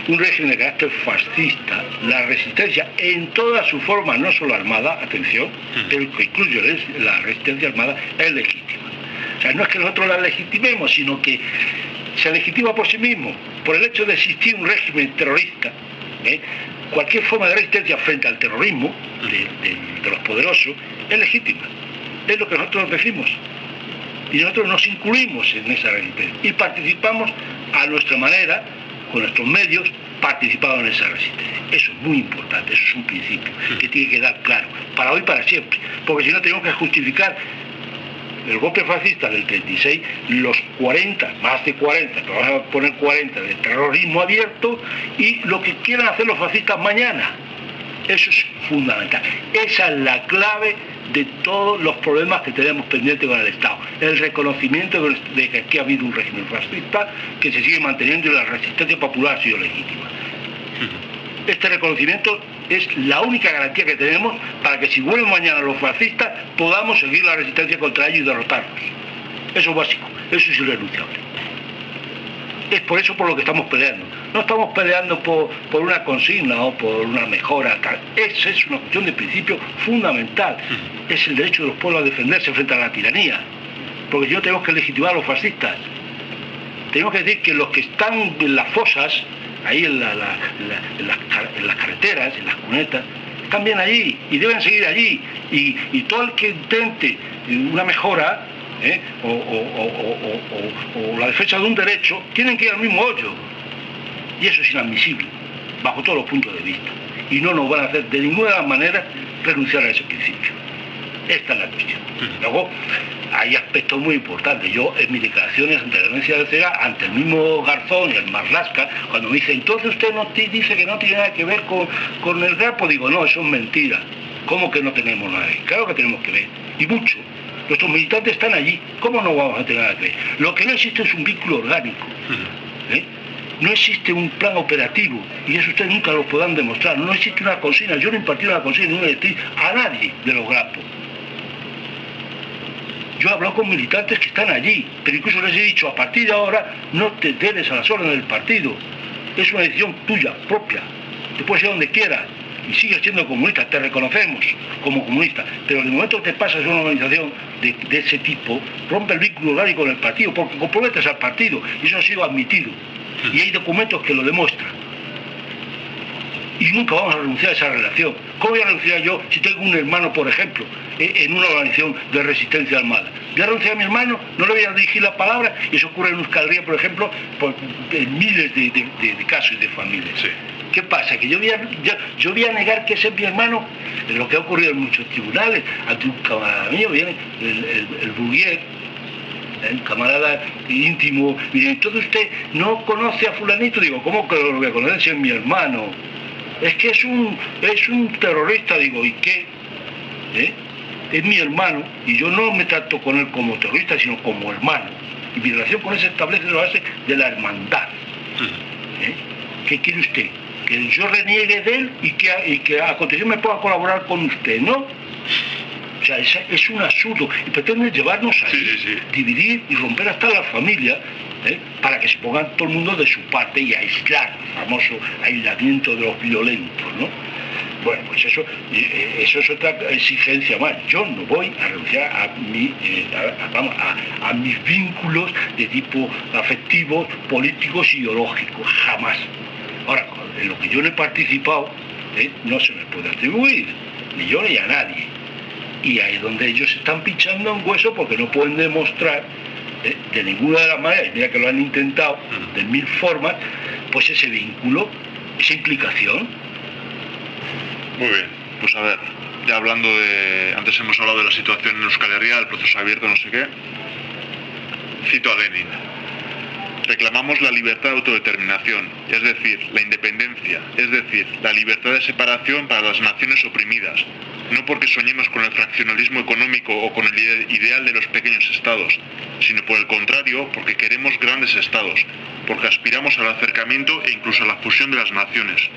un régimen de carácter fascista, la resistencia en toda su forma, no solo armada, atención, pero que incluye la resistencia armada, es legítima. O sea, no es que nosotros la legitimemos, sino que se legitima por sí mismo, por el hecho de existir un régimen terrorista. Cualquier forma de resistencia frente al terrorismo de los poderosos es legítima. Es lo que nosotros decimos. Y nosotros nos incluimos en esa resistencia y participamos a nuestra manera, con nuestros medios, participado en esa resistencia. Eso es muy importante, eso es un principio que tiene que quedar claro, para hoy y para siempre, porque si no tenemos que justificar el golpe fascista del 36, los 40, más de 40, pero vamos a poner 40 de terrorismo abierto y lo que quieran hacer los fascistas mañana. Eso es fundamental. Esa es la clave de todos los problemas que tenemos pendientes con el Estado. El reconocimiento de que aquí ha habido un régimen fascista que se sigue manteniendo y la resistencia popular ha sido legítima. Este reconocimiento es la única garantía que tenemos para que si vuelven mañana los fascistas podamos seguir la resistencia contra ellos y derrotarlos. Eso es básico, eso es irrenunciable. Es por eso por lo que estamos peleando. No estamos peleando por una consigna o por una mejora. Esa es una cuestión de principio fundamental. Es el derecho de los pueblos a defenderse frente a la tiranía. Porque si no tenemos que legitimar a los fascistas. Tenemos que decir que los que están en las fosas, ahí en las carreteras, en las cunetas, están bien allí y deben seguir allí. Y todo el que intente una mejora, o la defensa de un derecho, tienen que ir al mismo hoyo. Y eso es inadmisible, bajo todos los puntos de vista. Y no nos van a hacer de ninguna manera renunciar a ese principio. Esta es la cuestión. Luego, hay aspectos muy importantes. Yo, en mis declaraciones ante la audiencia de CEGA, ante el mismo Garzón y el Marlaska, cuando me dice, entonces usted dice que no tiene nada que ver con el Grapo, digo, no, eso es mentira. ¿Cómo que no tenemos nada que ver? Claro que tenemos que ver, y mucho. Nuestros militantes están allí, ¿cómo no vamos a tener nada que ver? Lo que no existe es un vínculo orgánico. No existe un plan operativo, y eso ustedes nunca lo podrán demostrar. No existe una consigna. Yo no he impartido una consigna ni una directriz a nadie de los Grapos. Yo he hablado con militantes que están allí, pero incluso les he dicho, a partir de ahora no te debes a las órdenes del partido. Es una decisión tuya, propia. Te puedes ir donde quieras y sigues siendo comunista, te reconocemos como comunista, pero en el momento que te pasas a una organización de ese tipo, rompe el vínculo orgánico con el partido, porque comprometes al partido, y eso ha sido admitido. Y hay documentos que lo demuestran. Y nunca vamos a renunciar a esa relación. ¿Cómo voy a renunciar yo si tengo un hermano, por ejemplo, en una organización de resistencia armada? ¿Voy a renunciar a mi hermano? ¿No le voy a dirigir la palabra? Y eso ocurre en Euskal Herria, por ejemplo, en miles de casos y de familias. Sí. ¿Qué pasa? ¿Que yo voy a negar que ese es mi hermano? Es lo que ha ocurrido en muchos tribunales. Ante un camarada mío viene el Bouguier, el camarada íntimo, y entonces usted no conoce a fulanito. Digo, ¿cómo que lo voy a conocer si es mi hermano? Es que es un terrorista. Digo, ¿y qué? Es mi hermano, y yo no me trato con él como terrorista, sino como hermano. Y mi relación con él se establece en la base de la hermandad. ¿Qué quiere usted? Que yo reniegue de él y que a continuación me pueda colaborar con usted, ¿no? O sea, es un absurdo. Y pretenden llevarnos ahí, dividir y romper hasta la familia, para que se pongan todo el mundo de su parte y aislar, el famoso aislamiento de los violentos, ¿no? Bueno, pues eso es otra exigencia más. Yo no voy a renunciar a mis vínculos de tipo afectivos, políticos, ideológicos, jamás. Ahora, en lo que yo no he participado, no se me puede atribuir, ni yo ni a nadie. Y ahí es donde ellos están pinchando en hueso porque no pueden demostrar de ninguna de las maneras, mira que lo han intentado de mil formas, pues ese vínculo, esa implicación. Muy bien, pues a ver, ya hablando antes hemos hablado de la situación en Euskal Herria, el proceso abierto, no sé qué. Cito a Lenin. Reclamamos la libertad de autodeterminación, es decir, la independencia, es decir, la libertad de separación para las naciones oprimidas, no porque soñemos con el fraccionalismo económico o con el ideal de los pequeños estados, sino por el contrario, porque queremos grandes estados, porque aspiramos al acercamiento e incluso a la fusión de las naciones,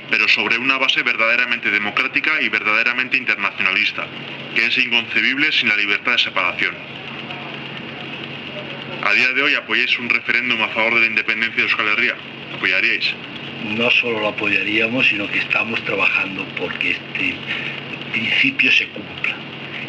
pero sobre una base verdaderamente democrática y verdaderamente internacionalista, que es inconcebible sin la libertad de separación. A día de hoy apoyáis un referéndum a favor de la independencia de Euskal Herria. ¿Apoyaríais? No solo lo apoyaríamos, sino que estamos trabajando porque este principio se cumpla.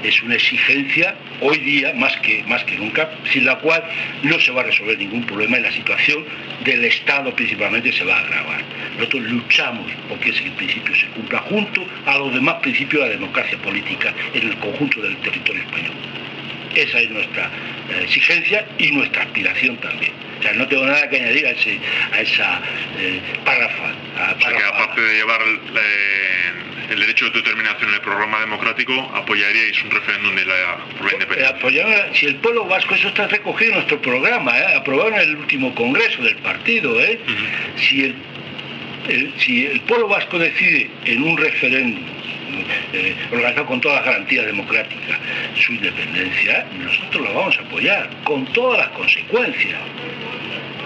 Es una exigencia hoy día más que nunca, sin la cual no se va a resolver ningún problema y la situación del Estado principalmente se va a agravar. Nosotros luchamos porque ese principio se cumpla junto a los demás principios de la democracia política en el conjunto del territorio español. Esa es nuestra exigencia y nuestra aspiración también. O sea, no tengo nada que añadir a esa párrafa. O sea, que aparte de llevar el derecho de autodeterminación en el programa democrático, apoyaríais un referéndum por la independencia. Si el pueblo vasco, eso está recogido en nuestro programa, aprobado en el último congreso del partido. Si el pueblo vasco decide en un referéndum organizado con todas las garantías democráticas su independencia, nosotros lo vamos a apoyar con todas las consecuencias.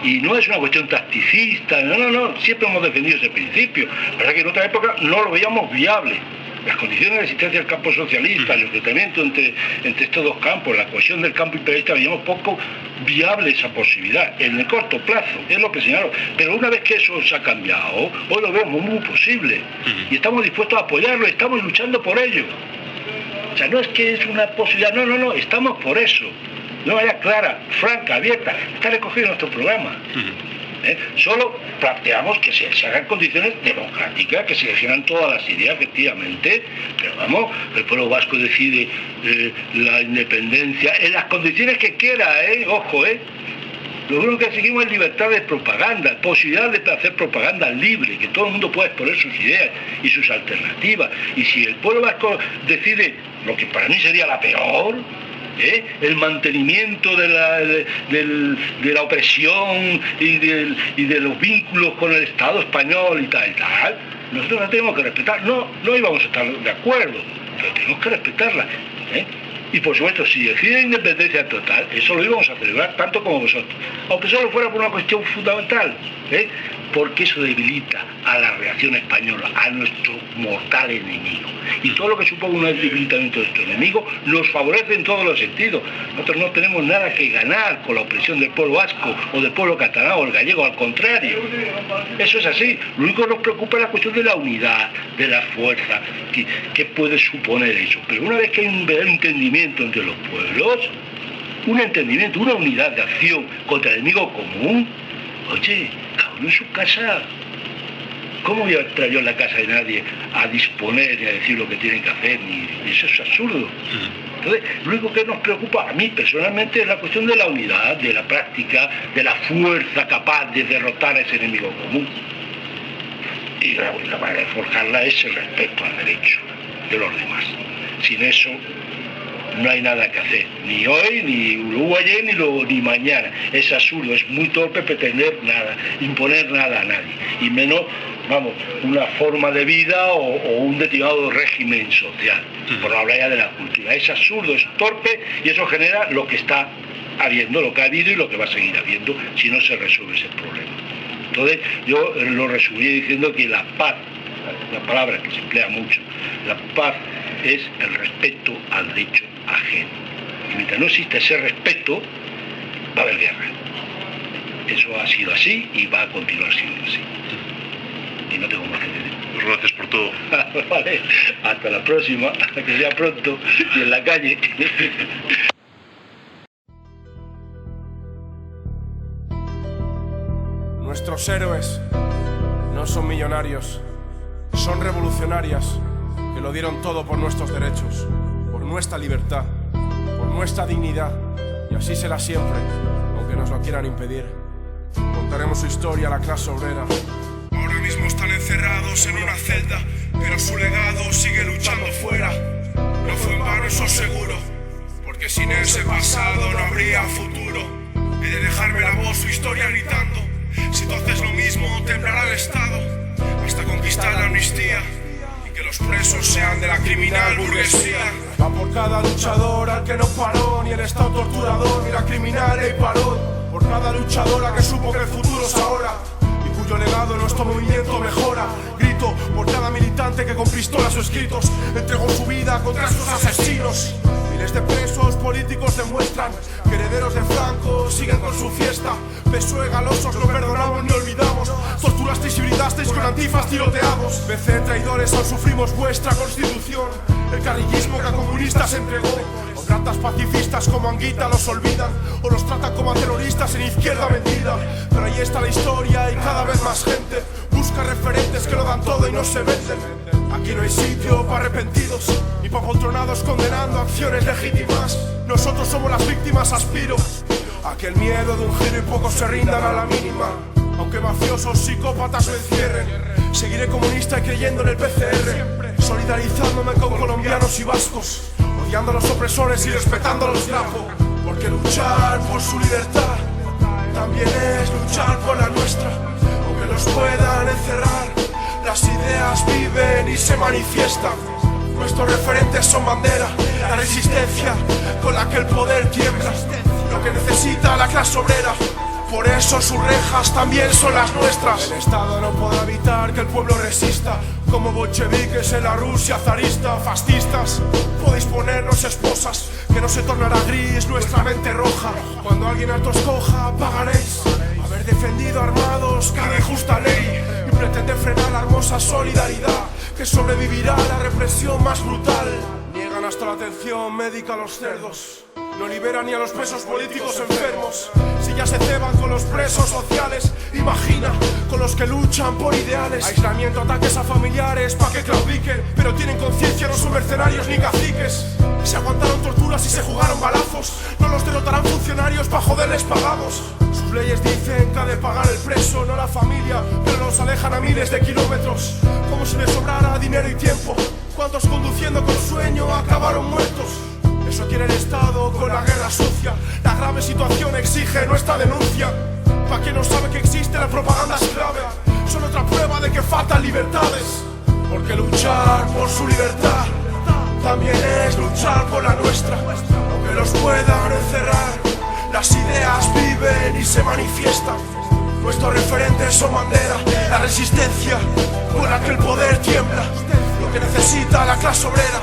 Y no es una cuestión tacticista, no, siempre hemos defendido ese principio. La verdad que en otra época no lo veíamos viable. Las condiciones de existencia del campo socialista, el enfrentamiento entre estos dos campos, la cohesión del campo imperialista, veíamos poco viable esa posibilidad en el corto plazo, es lo que señalo. Pero una vez que eso se ha cambiado, hoy lo vemos muy posible y estamos dispuestos a apoyarlo, estamos luchando por ello. O sea, no es que es una posibilidad, no, estamos por eso. De una manera clara, franca, abierta, está recogido en nuestro programa. Solo planteamos que se hagan condiciones democráticas, que se definan todas las ideas, efectivamente, pero vamos, el pueblo vasco decide la independencia en las condiciones que quiera, ojo, Lo único que seguimos es libertad de propaganda, posibilidad de hacer propaganda libre, que todo el mundo pueda exponer sus ideas y sus alternativas. Y si el pueblo vasco decide, lo que para mí sería la peor, el mantenimiento de la opresión y de los vínculos con el Estado español y tal, nosotros la tenemos que respetar. No íbamos a estar de acuerdo, pero tenemos que respetarla. Y por supuesto, si decide independencia total, eso lo íbamos a celebrar tanto como vosotros, aunque solo fuera por una cuestión fundamental, porque eso debilita a la reacción española, a nuestro mortal enemigo. Y todo lo que suponga un debilitamiento de nuestro enemigo nos favorece en todos los sentidos. Nosotros no tenemos nada que ganar con la opresión del pueblo vasco o del pueblo catalán o el gallego, al contrario. Eso es así. Lo único que nos preocupa es la cuestión de la unidad, de la fuerza, que puede suponer eso. Pero una vez que hay un entendimiento entre los pueblos, un entendimiento, una unidad de acción contra el enemigo común, oye, cada uno en su casa. ¿Cómo voy a entrar yo en la casa de nadie a disponer y a decir lo que tienen que hacer? Eso es absurdo. Entonces, lo único que nos preocupa a mí personalmente es la cuestión de la unidad, de la práctica, de la fuerza capaz de derrotar a ese enemigo común. Y la manera de forjarla es el respeto al derecho de los demás. Sin eso no hay nada que hacer, ni hoy, ni luego ayer, ni mañana. Es absurdo, es muy torpe pretender nada, imponer nada a nadie, y menos, una forma de vida o un determinado régimen social, por no hablar ya de la cultura. Es absurdo, es torpe, y eso genera lo que está habiendo, lo que ha habido y lo que va a seguir habiendo si no se resuelve ese problema. Entonces, yo lo resumiría diciendo que la paz, una palabra que se emplea mucho, la paz es el respeto al derecho ajeno. Y mientras no exista ese respeto, va a haber guerra. Eso ha sido así y va a continuar siendo así. Y no tengo más que decir. Pues gracias por todo. Vale, hasta la próxima, que sea pronto y en la calle. Nuestros héroes no son millonarios, son revolucionarias que lo dieron todo por nuestros derechos, por nuestra libertad, por nuestra dignidad, y así será siempre, aunque nos lo quieran impedir. Contaremos su historia a la clase obrera. Ahora mismo están encerrados en una celda, pero su legado sigue luchando fuera. No fue en vano, eso seguro, porque sin ese pasado no habría futuro. He de dejarme la voz, su historia gritando. Si tú haces lo mismo, temblará el Estado hasta conquistar la amnistía y que los presos sean de la criminal burguesía. Va por cada luchador al que no paró, ni el Estado torturador, ni la criminal y paró. Por cada luchadora que supo que el futuro es ahora y cuyo legado nuestro movimiento mejora. Grito por cada militante que con pistolas o escritos entregó su vida contra sus asesinos. Miles de presos políticos demuestran que herederos de Franco siguen con su fiesta. PSOE galosos no perdonamos ni olvidamos. Torturasteis y brindasteis con antifas tiroteados. BC traidores, aún sufrimos vuestra constitución. El carrillismo que a comunistas entregó. O ratas pacifistas como Anguita los olvidan, o los tratan como a terroristas en izquierda vendida. Pero ahí está la historia y cada vez más gente busca referentes que lo dan todo y no se venden. Aquí no hay sitio para arrepentidos ni para poltronados condenando acciones legítimas. Nosotros somos las víctimas, aspiro a que el miedo de un giro y pocos se rindan a la mínima. Aunque mafiosos, psicópatas me encierren, seguiré comunista y creyendo en el PCR, solidarizándome con colombianos y vascos, odiando a los opresores y respetando a los grafos. Porque luchar por su libertad también es luchar por la nuestra. Aunque los puedan encerrar, las ideas viven y se manifiestan. Nuestros referentes son bandera, la resistencia con la que el poder tiembla, lo que necesita la clase obrera. Por eso sus rejas también son las nuestras. El Estado no podrá evitar que el pueblo resista, como bolcheviques en la Rusia zarista. Fascistas, podéis ponernos esposas, que no se tornará gris nuestra mente roja. Cuando alguien alto os coja, pagaréis haber defendido armados cada injusta ley y pretender frenar la hermosa solidaridad que sobrevivirá a la represión más brutal. Niegan hasta la atención médica a los cerdos, no liberan ni a los presos políticos enfermos. Si ya se ceban con los presos sociales, imagina con los que luchan por ideales. Aislamiento, ataques a familiares pa' que claudiquen, pero tienen conciencia, no son mercenarios ni caciques. Se aguantaron torturas y se jugaron balazos, no los derrotarán funcionarios pa' joderles pagados. Sus leyes dicen que ha de pagar el preso, no la familia, pero los alejan a miles de kilómetros, como si les sobrara dinero y tiempo. ¿Cuántos conduciendo con sueño acabaron muertos? Eso quiere el Estado con la guerra sucia. La grave situación exige nuestra denuncia. Pa' quien no sabe que existe, la propaganda es clave. Son otra prueba de que faltan libertades. Porque luchar por su libertad también es luchar por la nuestra. Aunque los puedan encerrar, las ideas viven y se manifiestan. Nuestros referentes son bandera, la resistencia con la que el poder tiembla, lo que necesita la clase obrera.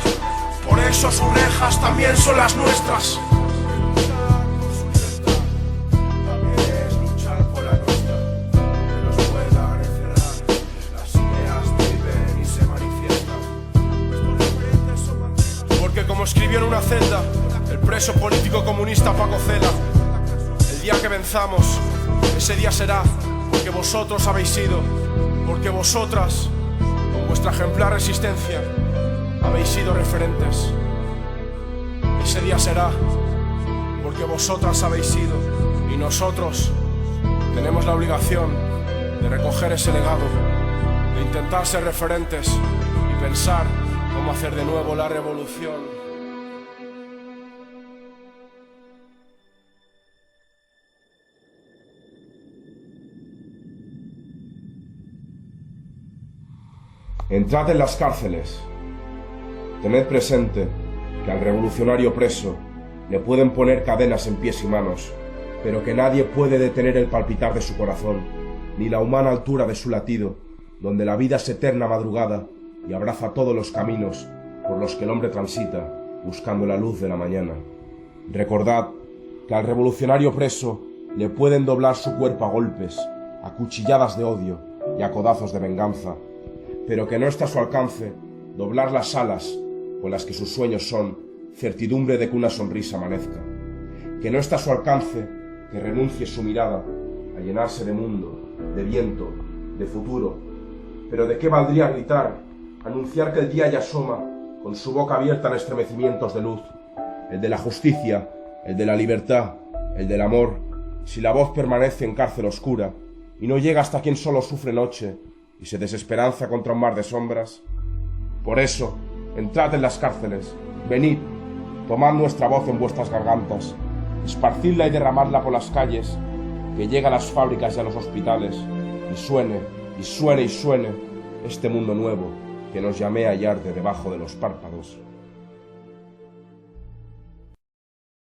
Por eso sus rejas también son las nuestras. Porque como escribió en una celda el preso político comunista Paco Cela, el día que venzamos, ese día será porque vosotros habéis sido, porque vosotras, con vuestra ejemplar resistencia, habéis sido referentes. Ese día será porque vosotras habéis sido, y nosotros tenemos la obligación de recoger ese legado, de intentar ser referentes y pensar cómo hacer de nuevo la revolución. Entrad en las cárceles. Tened presente que al revolucionario preso le pueden poner cadenas en pies y manos, pero que nadie puede detener el palpitar de su corazón, ni la humana altura de su latido, donde la vida es eterna madrugada y abraza todos los caminos por los que el hombre transita, buscando la luz de la mañana. Recordad que al revolucionario preso le pueden doblar su cuerpo a golpes, a cuchilladas de odio y a codazos de venganza, pero que no está a su alcance doblar las alas con las que sus sueños son certidumbre de que una sonrisa amanezca. Que no está a su alcance que renuncie su mirada a llenarse de mundo, de viento, de futuro. Pero ¿de qué valdría gritar, anunciar que el día ya asoma, con su boca abierta en estremecimientos de luz, el de la justicia, el de la libertad, el del amor, si la voz permanece en cárcel oscura y no llega hasta quien solo sufre noche y se desesperanza contra un mar de sombras? Por eso, entrad en las cárceles, venid, tomad nuestra voz en vuestras gargantas, esparcidla y derramadla por las calles, que llegue a las fábricas y a los hospitales, y suene, y suene, y suene este mundo nuevo que nos llamea y arde debajo de los párpados.